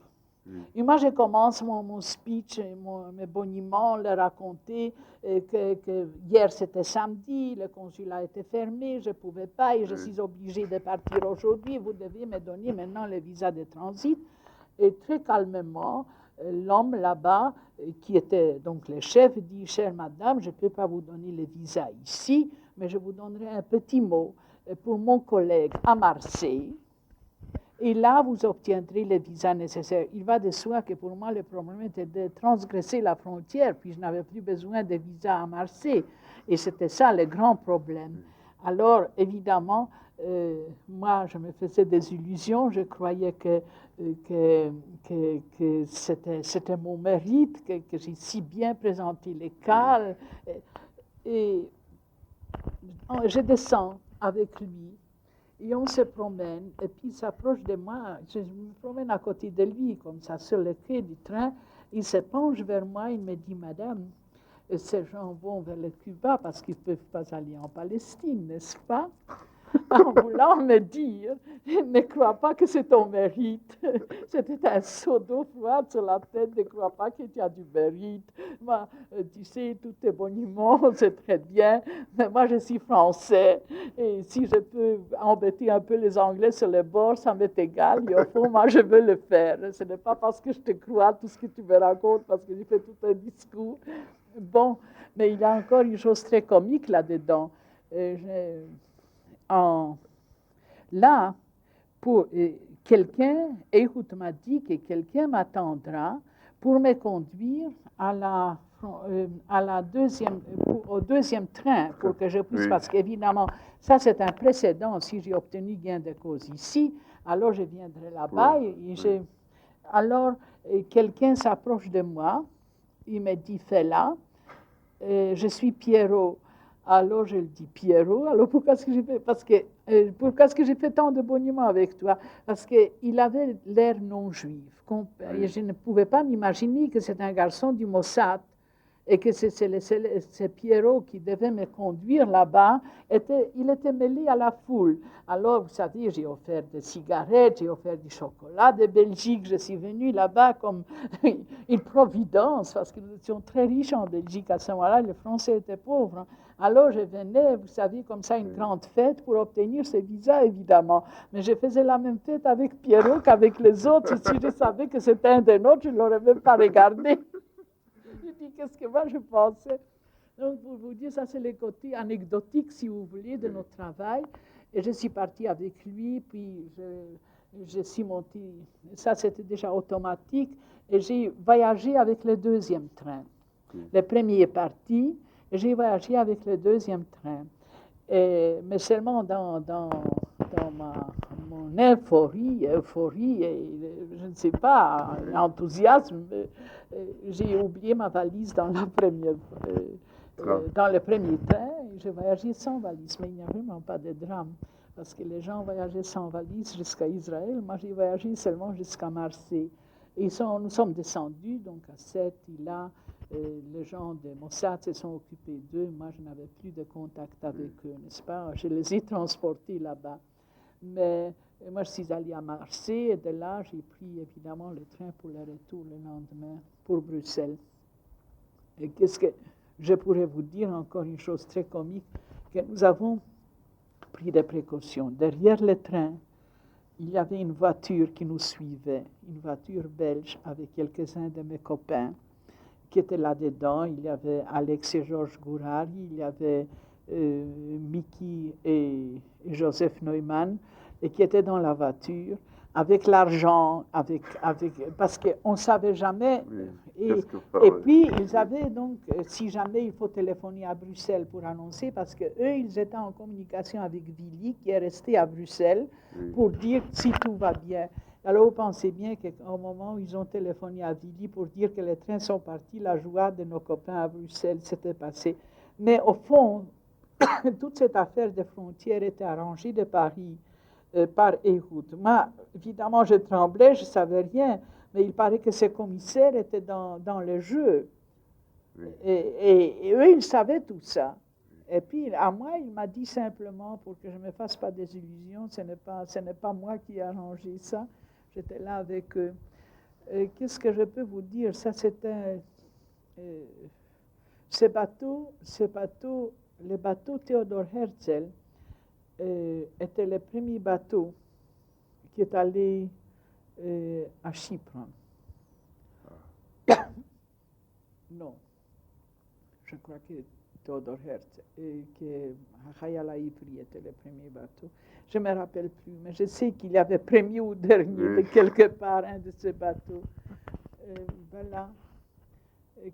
Et moi, je commence mon speech, mes boniments, leur raconter que hier c'était samedi, le consulat était fermé, je ne pouvais pas et je suis obligée de partir aujourd'hui, vous devez me donner maintenant le visa de transit. Et très calmement, l'homme là-bas, qui était donc le chef, dit, chère madame, je ne peux pas vous donner le visa ici, mais je vous donnerai un petit mot pour mon collègue à Marseille. Et là, vous obtiendrez le visa nécessaire. Il va de soi que pour moi, le problème était de transgresser la frontière, puis je n'avais plus besoin de visa à Marseille. Et c'était ça le grand problème. Alors, évidemment, moi, je me faisais des illusions. Je croyais que c'était mon mérite, que j'ai si bien présenté les cas. Et je descends avec lui. Et on se promène, et puis il s'approche de moi, je me promène à côté de lui, comme ça, sur le quai du train. Il se penche vers moi, il me dit, madame, ces gens vont vers le Cuba parce qu'ils ne peuvent pas aller en Palestine, n'est-ce pas? En voulant me dire, ne crois pas que c'est ton mérite. C'était un seau d'eau froide sur la tête, ne crois pas que tu as du mérite. Moi, tu sais, tous tes boniments, c'est très bien, mais moi, je suis français, et si je peux embêter un peu les Anglais sur les bords, ça m'est égal, et au fond, moi, je veux le faire. Ce n'est pas parce que je te crois tout ce que tu me racontes, parce que j'ai fait tout un discours. Bon, mais il y a encore une chose très comique là-dedans. Là, pour quelqu'un, Ehud m'a dit que quelqu'un m'attendra pour me conduire au deuxième train, pour que je puisse, parce qu'évidemment, ça c'est un précédent, si j'ai obtenu gain de cause ici, alors je viendrai là-bas, alors quelqu'un s'approche de moi, il me dit, fais-la, je suis Pierrot. Alors je lui dis, Pierrot, alors pourquoi est-ce que j'ai fait tant de boniments avec toi? Parce qu'il avait l'air non juif. Et je ne pouvais pas m'imaginer que c'est un garçon du Mossad et que c'est Pierrot qui devait me conduire là-bas, il était mêlé à la foule. Alors, vous savez, j'ai offert des cigarettes, j'ai offert du chocolat de Belgique. Je suis venue là-bas comme une providence, parce que nous étions très riches en Belgique à ce moment-là, les Français étaient pauvres. Alors, je venais, vous savez, comme ça, une grande fête pour obtenir ce visa, évidemment. Mais je faisais la même fête avec Pierrot qu'avec les autres. Si je savais que c'était un des nôtres, je ne l'aurais même pas regardé. Je dis, qu'est-ce que moi je pensais? Donc, pour vous dire, ça, c'est le côté anecdotique, si vous voulez, de notre travail. Et je suis partie avec lui, puis je suis montée. Ça, c'était déjà automatique. Et j'ai voyagé avec le deuxième train. Le premier est parti, et j'ai voyagé avec le deuxième train. Mais seulement dans mon euphorie, et je ne sais pas, enthousiasme, j'ai oublié ma valise dans le premier train. J'ai voyagé sans valise, mais il n'y a vraiment pas de drame, parce que les gens voyageaient sans valise jusqu'à Israël. Moi, j'ai voyagé seulement jusqu'à Marseille. Et nous sommes descendus, donc à Sète, là. Les gens de Mossad se sont occupés d'eux. Moi, je n'avais plus de contact avec eux, n'est-ce pas? Je les ai transportés là-bas. Mais moi, je suis allée à Marseille, et de là, j'ai pris évidemment le train pour le retour le lendemain pour Bruxelles. Et qu'est-ce que je pourrais vous dire? Encore une chose très comique, que nous avons pris des précautions. Derrière le train, il y avait une voiture qui nous suivait, une voiture belge avec quelques-uns de mes copains qui étaient là-dedans. Il y avait Alex et Georges Gourari, il y avait Mickey et Joseph Neumann, et qui étaient dans la voiture avec l'argent, parce qu'on ne savait jamais. Oui. Et puis, ils avaient donc, si jamais il faut téléphoner à Bruxelles pour annoncer, parce qu'eux, ils étaient en communication avec Willy, qui est resté à Bruxelles, pour dire si tout va bien. Alors, vous pensez bien qu'au moment où ils ont téléphoné à Willy pour dire que les trains sont partis, la joie de nos copains à Bruxelles s'était passée. Mais au fond, toute cette affaire des frontières était arrangée de Paris par Ehud. Moi, évidemment, je tremblais, je ne savais rien, mais il paraît que ces commissaires étaient dans le jeu. Oui. Et eux, ils savaient tout ça. Et puis, à moi, il m'a dit simplement, pour que je ne me fasse pas des illusions, ce n'est pas moi qui ai arrangé ça. J'étais là avec eux. Qu'est-ce que je peux vous dire? Ça, c'était... le bateau Theodor Herzl était le premier bateau qui est allé à Chypre. Non. Je crois que Theodor Herzl et que Hayala Ivry était le premier bateau. Je ne me rappelle plus, mais je sais qu'il y avait premier ou dernier de quelque part un de ces bateaux. Voilà.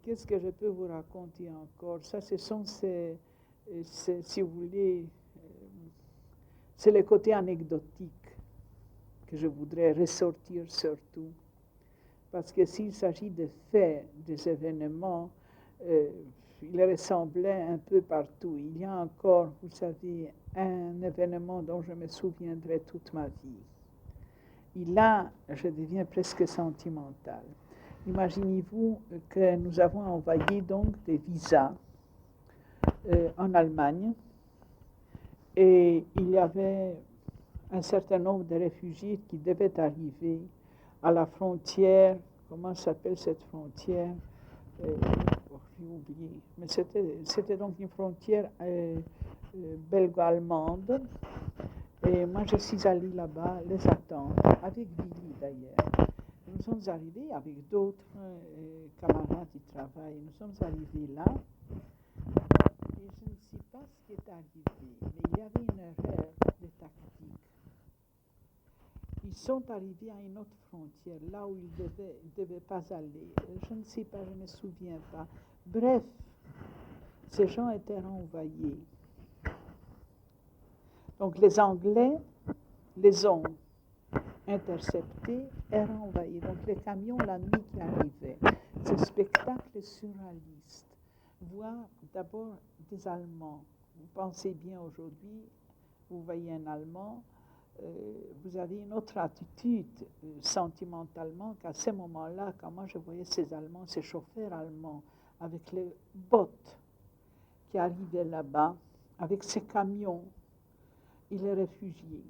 Qu'est-ce que je peux vous raconter encore? Ça, ce sont si vous voulez, c'est le côté anecdotique que je voudrais ressortir surtout. Parce que s'il s'agit de faits, des événements, il ressemblait un peu partout. Il y a encore, vous savez, un événement dont je me souviendrai toute ma vie. Et là, je deviens presque sentimentale. Imaginez-vous que nous avons envoyé donc des visas en Allemagne, et il y avait un certain nombre de réfugiés qui devaient arriver à la frontière. Comment s'appelle cette frontière? J'ai oublié. Mais c'était donc une frontière belgo-allemande. Et moi, je suis allée là-bas les attendre, avec Billy d'ailleurs. Nous sommes arrivés avec d'autres camarades du travail. Nous sommes arrivés là. Et je ne sais pas ce qui est arrivé, mais il y avait une erreur de tactique. Ils sont arrivés à une autre frontière, là où ils ne devaient pas aller. Je ne sais pas, je ne me souviens pas. Bref, ces gens étaient renvoyés. Donc les Anglais les ont interceptés et renvoyés. Donc les camions, la nuit qui arrivaient, ce spectacle surréaliste. Voir d'abord des Allemands. Vous pensez bien aujourd'hui, vous voyez un Allemand, vous avez une autre attitude sentimentalement qu'à ce moment-là, quand moi je voyais ces Allemands, ces chauffeurs allemands, avec les bottes qui arrivaient là-bas, avec ses camions et les réfugiés.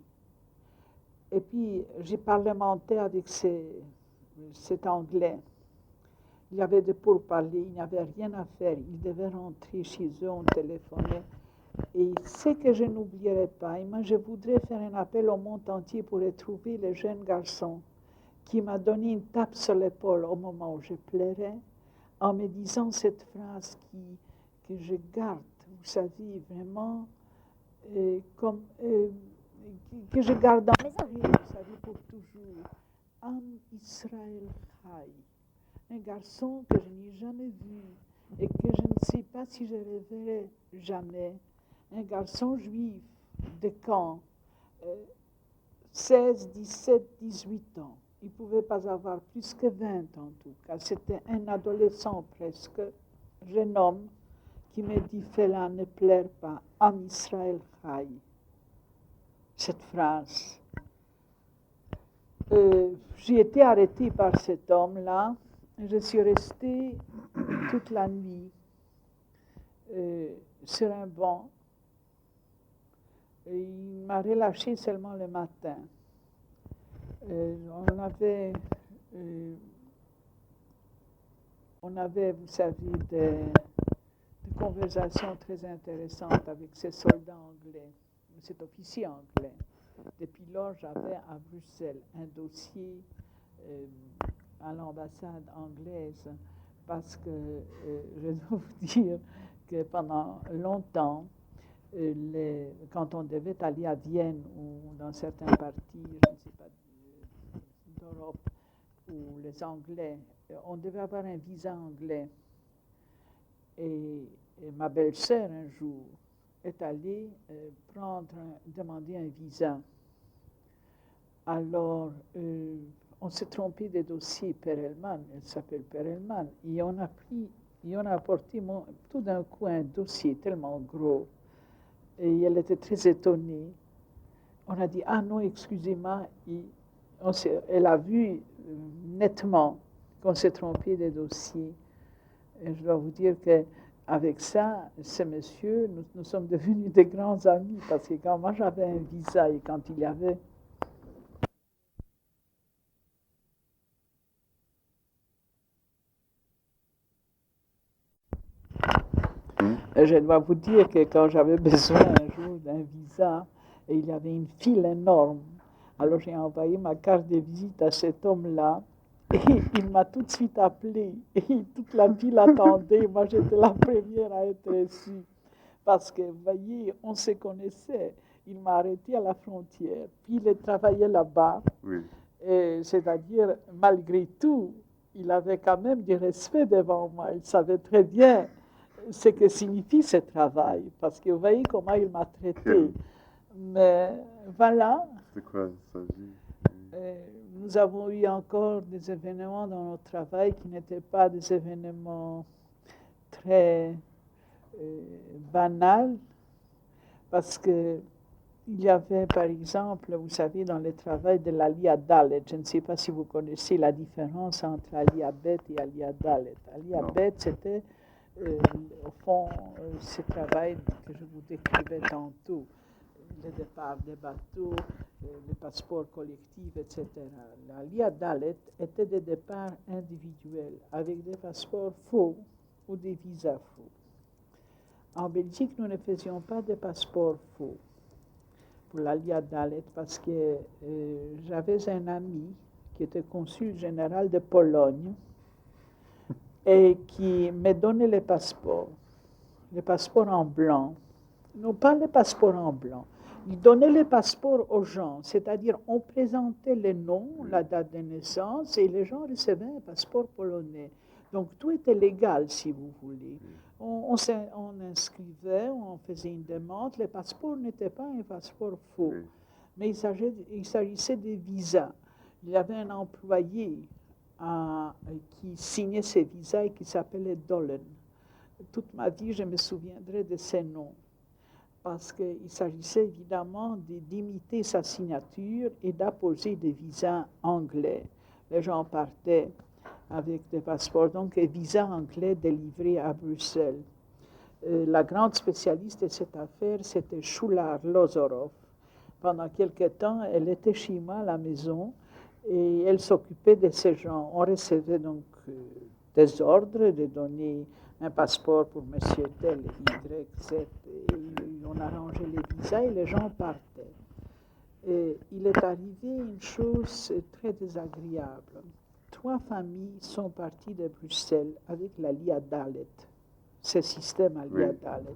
Et puis, j'ai parlementé avec cet Anglais. Il y avait des pourparlers, il n'y avait rien à faire. Il devait rentrer chez eux, on téléphonait. Et ce que je n'oublierai pas, et moi je voudrais faire un appel au monde entier pour retrouver le jeune garçon qui m'a donné une tape sur l'épaule au moment où je pleurais, en me disant cette phrase que je garde, vous savez, vraiment, que je garde dans mes oreilles, vous savez, pour toujours. Am Israël Chai. Un garçon que je n'ai jamais vu et que je ne sais pas si je reverrai jamais. Un garçon juif de Caen, 16, 17, 18 ans. Il ne pouvait pas avoir plus que 20 en tout cas. C'était un adolescent presque, jeune homme, qui me dit « Fela, ne pleure pas, Am Israël Chai ». Cette phrase. J'ai été arrêtée par cet homme-là. Je suis restée toute la nuit sur un banc. Et il m'a relâché seulement le matin. On avait, vous savez, des conversations très intéressantes avec ces soldats anglais, cet officier anglais. Depuis lors, j'avais à Bruxelles un dossier à l'ambassade anglaise parce que je dois vous dire que pendant longtemps, quand on devait aller à Vienne ou dans certaines parties, je ne sais pas, d'Europe, où les Anglais, on devait avoir un visa anglais. Et ma belle-sœur, un jour, est allée demander un visa. Alors, on s'est trompé des dossiers Perelman, elle s'appelle Perelman, et on a apporté tout d'un coup un dossier tellement gros, et elle était très étonnée. On a dit, ah non, excusez-moi, elle a vu nettement qu'on s'est trompé des dossiers. Et je dois vous dire qu'avec ça, ce monsieur, nous sommes devenus des grands amis, parce que quand moi j'avais un visa et quand il y avait je dois vous dire que quand j'avais besoin un jour d'un visa, et il y avait une file énorme, alors j'ai envoyé ma carte de visite à cet homme-là, et il m'a tout de suite appelé, et toute la file attendait, moi j'étais la première à être reçue, parce que, vous voyez, on se connaissait. Il m'a arrêté à la frontière, puis il travaillait là-bas, oui. C'est-à-dire, malgré tout, il avait quand même du respect devant moi, il savait très bien ce que signifie ce travail, parce que vous voyez comment il m'a traité. Mais voilà. De quoi il s'agit? Nous avons eu encore des événements dans notre travail qui n'étaient pas des événements très banals, parce que il y avait, par exemple, vous savez, dans le travail de l'Aliyah Dalet, je ne sais pas si vous connaissez la différence entre Aliyah Bet et Aliyah Dalet. Aliyah Bet, c'était au fond, ce travail que je vous décrivais tantôt, le départ des bateaux, les passeports collectifs, etc. L'Aliyah Dalet était des départs individuels avec des passeports faux ou des visas faux. En Belgique, nous ne faisions pas de passeports faux pour l'Aliyah Dalet parce que j'avais un ami qui était consul général de Pologne et qui me donnait les passeports en blanc. Non, pas les passeports en blanc. Il donnait les passeports aux gens, c'est-à-dire on présentait les noms, la date de naissance, et les gens recevaient un passeport polonais. Donc tout était légal, si vous voulez. On inscrivait, on faisait une demande. Les passeports n'étaient pas un passeport faux, mais il s'agissait des visas. Il y avait un employé qui signait ces visas et qui s'appelait Dolan. Toute ma vie, je me souviendrai de ces noms, parce qu'il s'agissait évidemment d'imiter sa signature et d'apposer des visas anglais. Les gens partaient avec des passeports, donc un visa anglais délivré à Bruxelles. La grande spécialiste de cette affaire, c'était Shula Lozorov. Pendant quelque temps, elle était chez moi à la maison et elle s'occupait de ces gens. On recevait donc des ordres de donner un passeport pour monsieur tel, Y, Z, et on arrangeait les visas et les gens partaient. Et il est arrivé une chose très désagréable. 3 familles sont parties de Bruxelles avec la Lia Dalet, ce système à Lia Dalet.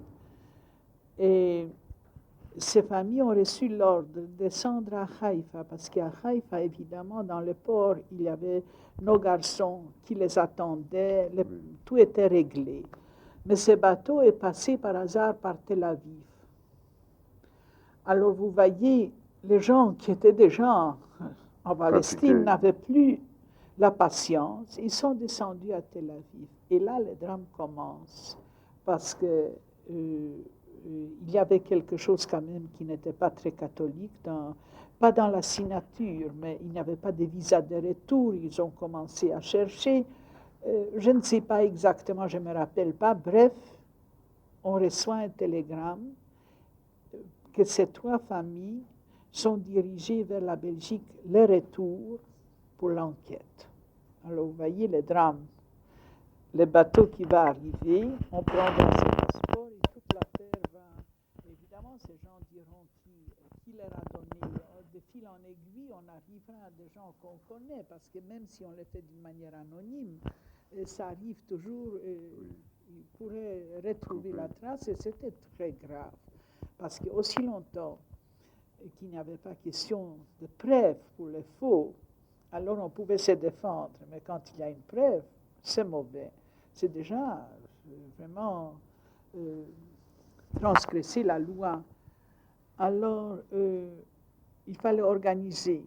Et ces familles ont reçu l'ordre de descendre à Haïfa, parce qu'à Haïfa, évidemment, dans le port, il y avait nos garçons qui les attendaient, tout était réglé. Mais ce bateau est passé par hasard par Tel Aviv. Alors vous voyez, les gens qui étaient déjà en Palestine n'avaient plus la patience, ils sont descendus à Tel Aviv. Et là, le drame commence, parce que il y avait quelque chose quand même qui n'était pas très catholique, pas dans la signature, mais il n'y avait pas de visa de retour, ils ont commencé à chercher. Je ne sais pas exactement, je ne me rappelle pas. Bref, on reçoit un télégramme que ces 3 familles sont dirigées vers la Belgique, le retour pour l'enquête. Alors vous voyez le drame. Le bateau qui va arriver, on prendra ses passeports et toute l'affaire va... Évidemment, ces gens diront qui leur a donné. De fil en aiguille, on arrivera à des gens qu'on connaît, parce que même si on le fait d'une manière anonyme, ça arrive toujours, ils pourraient retrouver la trace, et c'était très grave. Parce qu'aussi longtemps qu'il n'y avait pas question de preuve pour les faux, alors on pouvait se défendre. Mais quand il y a une preuve, c'est mauvais. C'est déjà vraiment transgresser la loi. Alors, il fallait organiser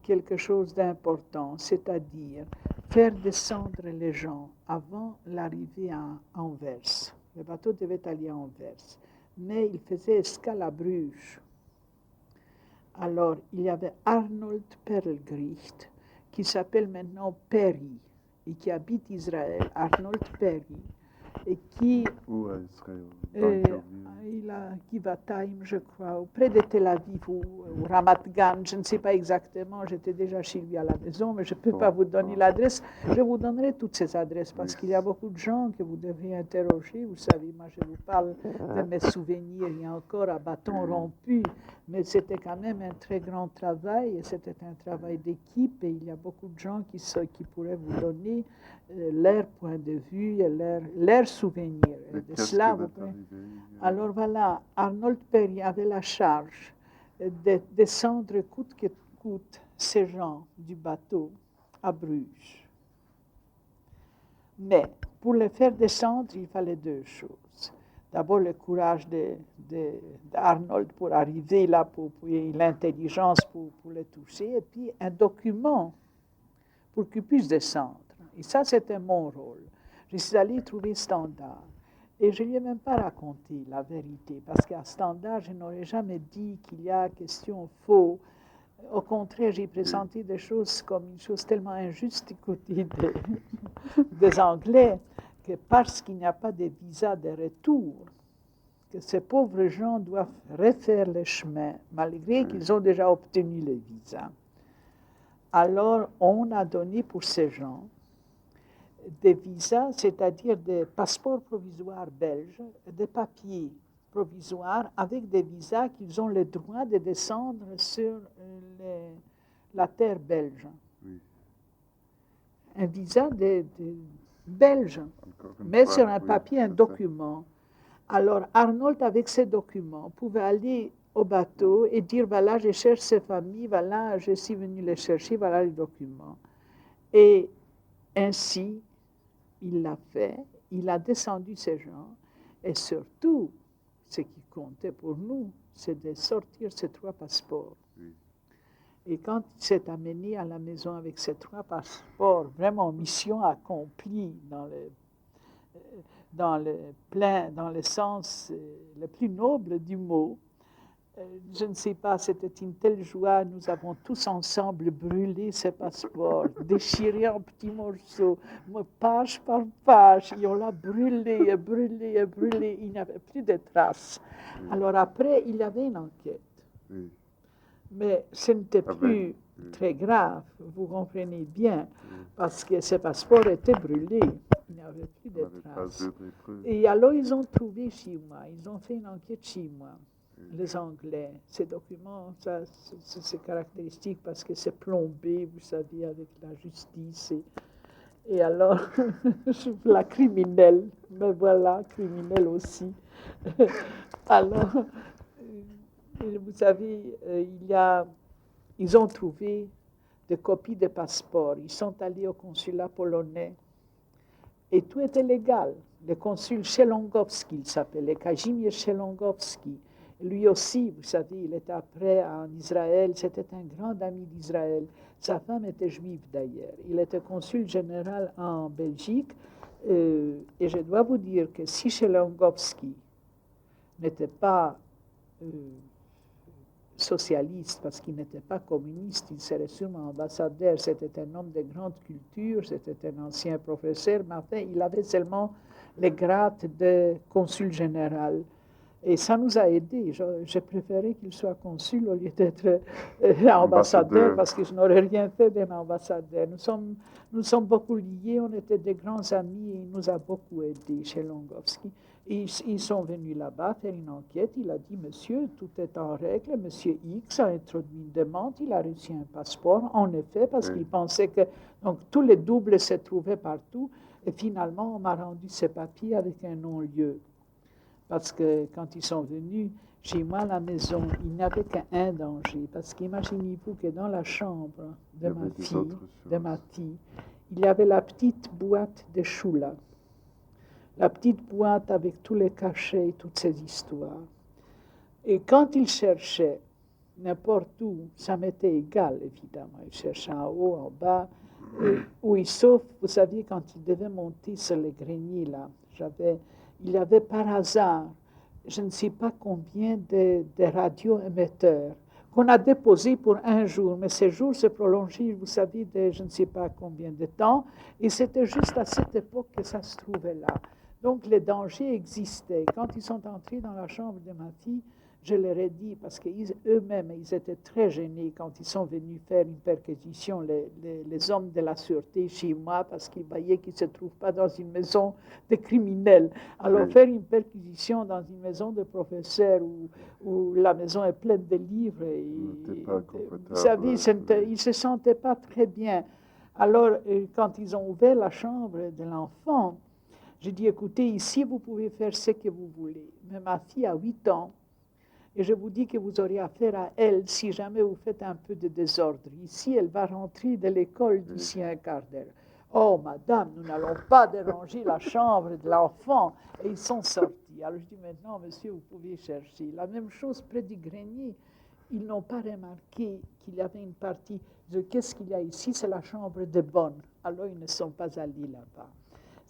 quelque chose d'important, c'est-à-dire faire descendre les gens avant l'arrivée à Anvers. Le bateau devait aller à Anvers, mais il faisait escale à Bruges. Alors, il y avait Arnold Perlgricht, qui s'appelle maintenant Perry, et qui habite Israël, Arnold Perry, et qui... Où à Israël? Il a Givatayim, je crois, près de Tel Aviv ou Ramat Gan, je ne sais pas exactement, j'étais déjà chez lui à la maison, mais je ne peux pas vous donner l'adresse. Je vous donnerai toutes ces adresses, parce qu'il y a beaucoup de gens que vous devriez interroger. Vous savez, moi je vous parle de mes souvenirs, il y a encore à bâton rompu, mais c'était quand même un très grand travail, et c'était un travail d'équipe, et il y a beaucoup de gens qui pourraient vous donner leur point de vue et leurs souvenirs. De cela, alors voilà, Arnold Perry avait la charge de descendre coûte que coûte ces gens du bateau à Bruges. Mais pour les faire descendre, il fallait 2 choses. D'abord, le courage d'Arnold pour arriver là, et l'intelligence pour les toucher, et puis un document pour qu'ils puissent descendre. Et ça, c'était mon rôle. Je suis allée trouver Standard. Et je ne lui ai même pas raconté la vérité, parce qu'à Standard, je n'aurais jamais dit qu'il y a question faux. Au contraire, j'ai présenté des choses comme une chose tellement injuste du côté des Anglais, que parce qu'il n'y a pas de visa de retour, que ces pauvres gens doivent refaire le chemin, malgré qu'ils ont déjà obtenu le visa. Alors, on a donné pour ces gens des visas, c'est-à-dire des passeports provisoires belges, des papiers provisoires avec des visas qu'ils ont le droit de descendre sur la terre belge. Oui. Un visa de belge, mais sur un papier, un document. Alors Arnold, avec ces documents, pouvait aller au bateau et dire, voilà, je cherche ces familles, voilà, je suis venu les chercher, voilà les documents. Et ainsi, il l'a fait, il a descendu ces gens, et surtout, ce qui comptait pour nous, c'est de sortir ces 3 passeports. Oui. Et quand il s'est amené à la maison avec ces 3 passeports, vraiment mission accomplie dans le sens le plus noble du mot, je ne sais pas, c'était une telle joie. Nous avons tous ensemble brûlé ces passeports, déchirés en petits morceaux, page par page. Et on l'a brûlé et brûlé et brûlé. Il n'y avait plus de traces. Alors après, il y avait une enquête. Mais ce n'était plus très grave, vous comprenez bien, parce que ces passeports étaient brûlés. Il n'y avait plus de traces. Et alors, ils ont trouvé chez moi, ils ont fait une enquête chez moi, les Anglais. Ces documents, ça, c'est caractéristique parce que c'est plombé, vous savez, avec la justice. Et alors, la criminelle, me voilà, criminelle aussi. Alors, vous savez, ils ont trouvé des copies de passeports. Ils sont allés au consulat polonais et tout était légal. Le consul Szelongowski, il s'appelait Kazimierz Szelongowski. Lui aussi, vous savez, il était après en Israël. C'était un grand ami d'Israël. Sa femme était juive d'ailleurs. Il était consul général en Belgique. Et je dois vous dire que si Szelongowski n'était pas socialiste, parce qu'il n'était pas communiste, il serait sûrement ambassadeur. C'était un homme de grande culture, c'était un ancien professeur, mais enfin, il avait seulement les grades de consul général. Et ça nous a aidés. J'ai préféré qu'il soit consul au lieu d'être ambassadeur, parce que je n'aurais rien fait d'un ambassadeur. Nous sommes beaucoup liés, on était des grands amis, et il nous a beaucoup aidés, Szelongowski. Ils sont venus là-bas faire une enquête. Il a dit, monsieur, tout est en règle. Monsieur X a introduit une demande. Il a reçu un passeport, en effet, parce qu'il pensait que donc, tous les doubles se trouvaient partout. Et finalement, on m'a rendu ces papiers avec un non-lieu. Parce que quand ils sont venus chez moi à la maison, il n'y avait qu'un danger. Parce qu'imaginez-vous que dans la chambre de ma fille, il y avait la petite boîte de Shula. La petite boîte avec tous les cachets et toutes ces histoires. Et quand il cherchait n'importe où, ça m'était égal, évidemment. Il cherchait en haut, en bas, sauf, vous saviez, quand il devait monter sur les greniers, là, il y avait par hasard, je ne sais pas combien de radioémetteurs qu'on a déposés pour un jour, mais ces jours se prolongeaient, vous savez, de je ne sais pas combien de temps, et c'était juste à cette époque que ça se trouvait là. Donc, les dangers existaient. Quand ils sont entrés dans la chambre de ma fille, je leur ai dit, parce qu'eux-mêmes, ils étaient très gênés quand ils sont venus faire une perquisition, les hommes de la sûreté chez moi, parce qu'ils voyaient qu'ils ne se trouvent pas dans une maison de criminels. Alors, faire une perquisition dans une maison de professeurs où la maison est pleine de livres, vous savez, ils ne se sentaient pas très bien. Alors, quand ils ont ouvert la chambre de l'enfant, j'ai dit, écoutez, ici, vous pouvez faire ce que vous voulez. Mais ma fille a 8 ans, et je vous dis que vous aurez affaire à elle si jamais vous faites un peu de désordre. Ici, elle va rentrer de l'école d'ici un quart d'heure. Oh, madame, nous n'allons pas déranger la chambre de l'enfant. Et ils sont sortis. Alors, je dis, maintenant, monsieur, vous pouvez chercher. La même chose près du grenier. Ils n'ont pas remarqué qu'il y avait une partie de qu'est-ce qu'il y a ici, c'est la chambre de bonne. Alors, ils ne sont pas allés là-bas.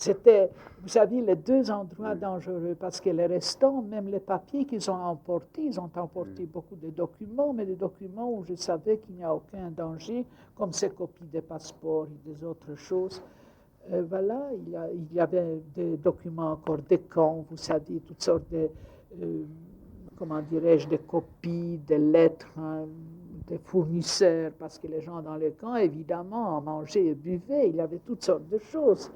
C'était, vous savez, les deux endroits dangereux, parce que les restants, même les papiers qu'ils ont emportés, ils ont emporté beaucoup de documents, mais des documents où je savais qu'il n'y a aucun danger, comme ces copies des passeports et des autres choses. Voilà, il y avait des documents encore des camps, vous savez, toutes sortes de, comment dirais-je, de copies, de lettres, des fournisseurs, parce que les gens dans les camps, évidemment, en mangeaient et buvaient, il y avait toutes sortes de choses.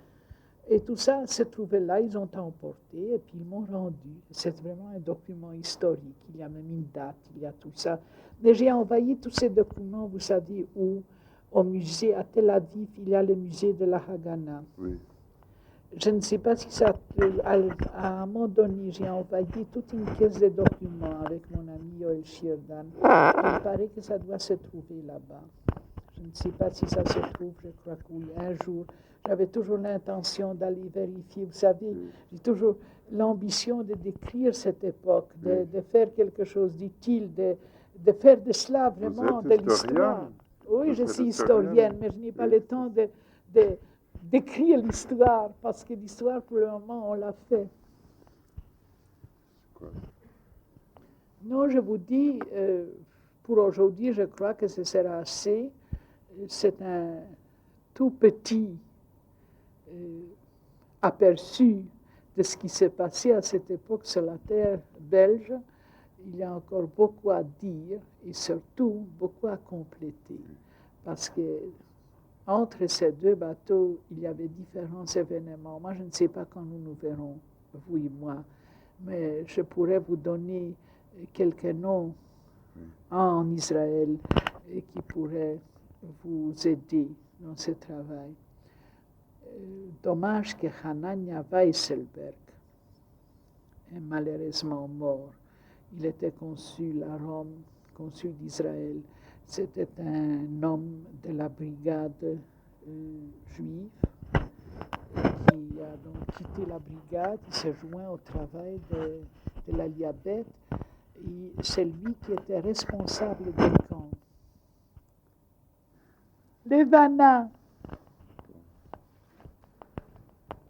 Et tout ça se trouvait là, ils ont emporté et puis ils m'ont rendu. C'est vraiment un document historique, il y a même une date, il y a tout ça. Mais j'ai envoyé tous ces documents, vous savez, où au musée à Tel Aviv, il y a le musée de la Haganah. Oui. Je ne sais pas si ça... À un moment donné, j'ai envoyé toute une caisse de documents avec mon ami Yoel Shirdan. Il paraît que ça doit se trouver là-bas. Je ne sais pas si ça se trouve, je crois que oui, un jour. J'avais toujours l'intention d'aller vérifier. Vous savez, j'ai toujours l'ambition de décrire cette époque, de faire quelque chose d'utile, de faire de cela vraiment de l'histoire. Oui, je suis historienne, mais je n'ai pas le temps d'écrire l'histoire, parce que l'histoire, pour le moment, on l'a fait. Non, je vous dis, pour aujourd'hui, je crois que ce sera assez. C'est un tout petit aperçu de ce qui s'est passé à cette époque sur la terre belge. Il y a encore beaucoup à dire et surtout beaucoup à compléter. Parce que entre ces deux bateaux, il y avait différents événements. Moi, je ne sais pas quand nous nous verrons, vous et moi, mais je pourrais vous donner quelques noms en Israël qui pourraient vous aider dans ce travail. Dommage que Hanania Weisselberg est malheureusement mort. Il était consul à Rome, consul d'Israël. C'était un homme de la brigade juive qui a donc quitté la brigade, il s'est joint au travail de l'Aliabet. C'est lui qui était responsable des camps. Levana,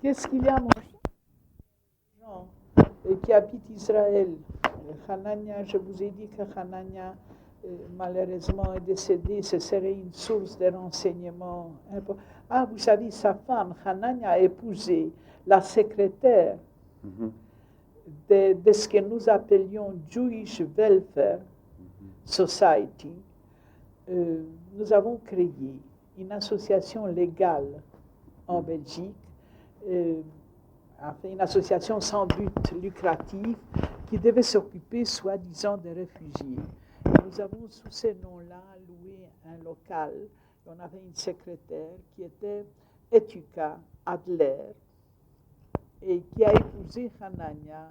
qu'est-ce qu'il y a, mon Jean, qui habite Israël? Hanania, je vous ai dit que Hanania, malheureusement, est décédé. Ce serait une source de renseignements. Ah, vous savez, sa femme, Hanania, a épousé la secrétaire de ce que nous appelions Jewish Welfare Society. Nous avons créé une association légale en Belgique, une association sans but lucratif qui devait s'occuper, soi-disant, des réfugiés. Nous avons, sous ce nom-là, loué un local. On avait une secrétaire qui était Etuka Adler et qui a épousé Hanania,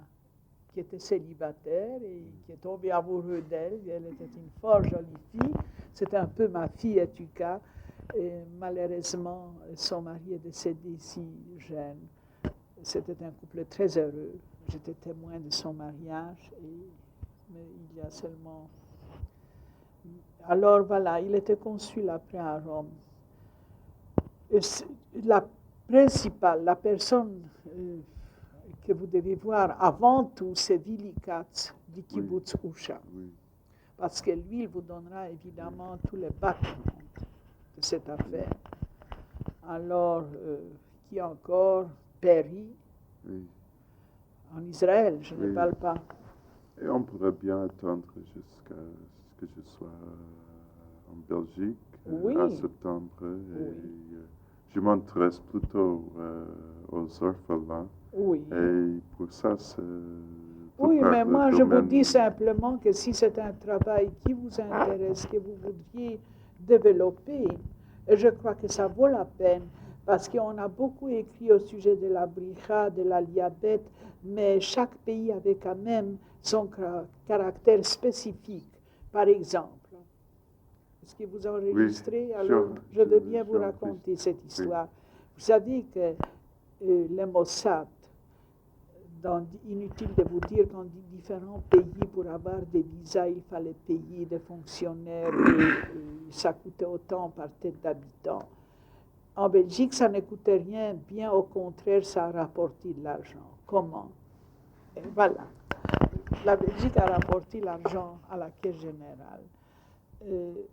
qui était célibataire et qui est tombé amoureux d'elle. Elle était une fort jolie fille. C'était un peu ma fille Etuka. Et malheureusement, son mari est décédé si jeune. C'était un couple très heureux. J'étais témoin de son mariage, mais il y a seulement... Alors voilà, il était consul après à Rome. La principale, la personne que vous devez voir avant tout, c'est Willy Katz du kibbutz Usha. Parce que lui, il vous donnera évidemment tous les backgrounds de cette affaire. Alors, qui encore? Perry. En Israël, je ne parle pas. Et on pourrait bien attendre jusqu'à ce que je sois en Belgique en septembre. Et je m'intéresse plutôt aux orphelins. Et pour ça, c'est... Oui, mais moi, je vous dis simplement que si c'est un travail qui vous intéresse, que vous voudriez développer, je crois que ça vaut la peine. Parce qu'on a beaucoup écrit au sujet de la Bricha, de l'Aliabet, mais chaque pays avait quand même son caractère spécifique. Par exemple, est-ce que vous enregistrez? Alors, je veux bien vous raconter cette histoire. Vous savez que le Mossad, inutile de vous dire qu'en différents pays, pour avoir des visas, il fallait payer des fonctionnaires et ça coûtait autant par tête d'habitant. En Belgique, ça ne coûtait rien, bien au contraire, ça a rapporté de l'argent. Comment? Et voilà. La Belgique a rapporté l'argent à la Caisse générale.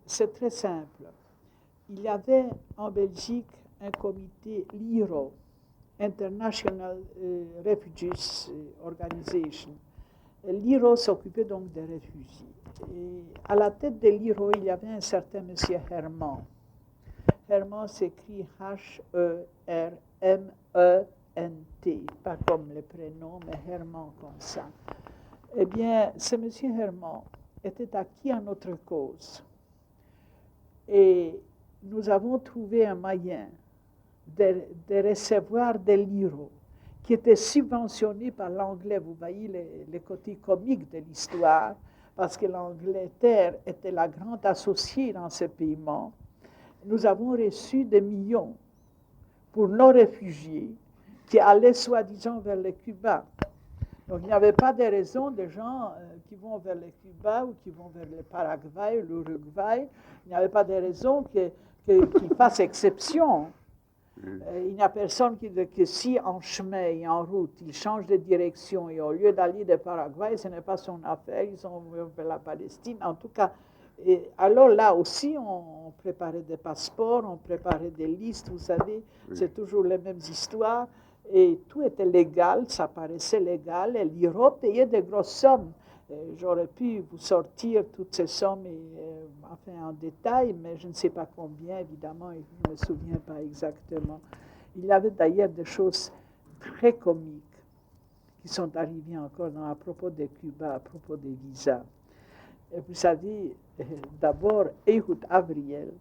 C'est très simple. Il y avait en Belgique un comité, l'IRO, International Refugees Organization. L'IRO s'occupait donc des réfugiés. Et à la tête de l'IRO, il y avait un certain monsieur Herman. Herman s'écrit H-E-R-M-E-N-T, pas comme le prénom, mais Herman comme ça. Eh bien, ce monsieur Herman était acquis à notre cause. Et nous avons trouvé un moyen de recevoir de l'IRO, qui était subventionné par l'anglais. Vous voyez le côté comique de l'histoire, parce que l'Angleterre était la grande associée dans ce paiement. Nous avons reçu des millions pour nos réfugiés qui allaient soi-disant vers le Cuba. Donc il n'y avait pas de raison de gens qui vont vers le Cuba ou qui vont vers le Paraguay ou l'Uruguay. Il n'y avait pas de raison qu'ils fassent exception. Il n'y a personne que si en chemin et en route, il change de direction et au lieu d'aller de Paraguay, ce n'est pas son affaire, ils ont vers la Palestine. En tout cas, alors là aussi, on préparait des passeports, on préparait des listes, vous savez, c'est toujours les mêmes histoires. Et tout était légal, ça paraissait légal, et l'Europe payait de grosses sommes. J'aurais pu vous sortir toutes ces sommes enfin, en détail, mais je ne sais pas combien, évidemment, et je ne me souviens pas exactement. Il y avait d'ailleurs des choses très comiques qui sont arrivées encore à propos de Cuba, à propos des visas. Et vous savez, d'abord, Ehud Avriel,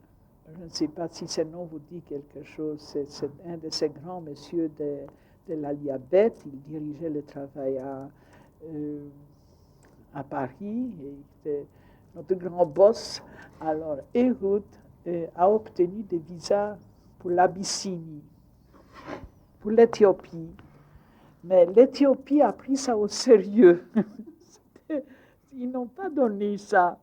je ne sais pas si ce nom vous dit quelque chose, c'est un de ces grands messieurs de l'Alphabet, il dirigeait le travail à Paris, et était notre grand boss. Alors, Ehud a obtenu des visas pour l'Abyssinie, pour l'Éthiopie, mais l'Éthiopie a pris ça au sérieux. Ils n'ont pas donné ça,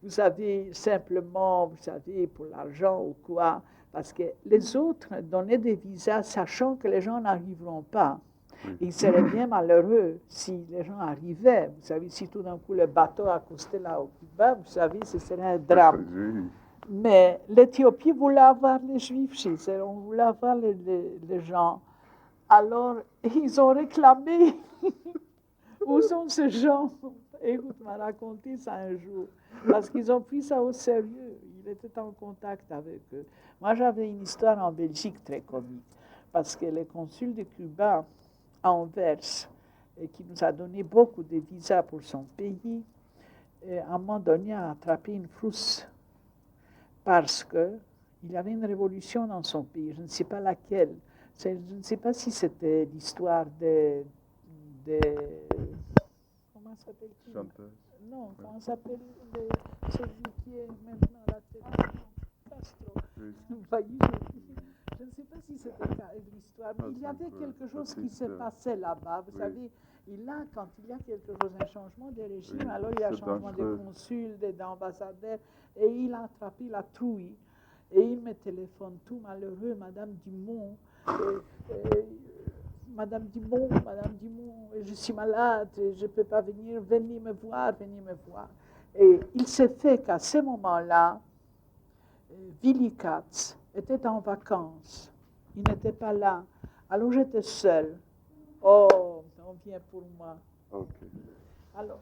vous savez, simplement, vous savez, pour l'argent ou quoi, parce que les autres donnaient des visas sachant que les gens n'arriveront pas. Il serait bien malheureux si les gens arrivaient. Vous savez, si tout d'un coup le bateau accostait là au Cuba, vous savez, ce serait un drame. Mais l'Éthiopie voulait avoir les Juifs chez elle, on voulait avoir les gens. Alors, ils ont réclamé. Où sont ces gens? Écoute, m'a raconté ça un jour, parce qu'ils ont pris ça au sérieux. Il était en contact avec eux. Moi, j'avais une histoire en Belgique très comique, parce que le consul de Cuba à Anvers, qui nous a donné beaucoup de visas pour son pays, à un moment donné a attrapé une frousse, parce qu'il y avait une révolution dans son pays, je ne sais pas laquelle. Je ne sais pas si c'était l'histoire de comment s'appelle-t-il? Non, comment s'appelle celui qui est maintenant à la tête? Castro. Je ne sais pas si c'était l'histoire, mais il y avait quelque chose qui se passait là-bas. Vous savez, quand il y a quelque chose, un changement de régime, alors il y a un changement de consul, d'ambassadeur, et il a attrapé la trouille. Et il me téléphone tout malheureux, Madame Dumont. Madame Dumont, je suis malade, je ne peux pas venir, venez me voir. Et il s'est fait qu'à ce moment-là, Willy Katz était en vacances. Il n'était pas là. Alors j'étais seule. Oh, on vient pour moi. Okay. Alors,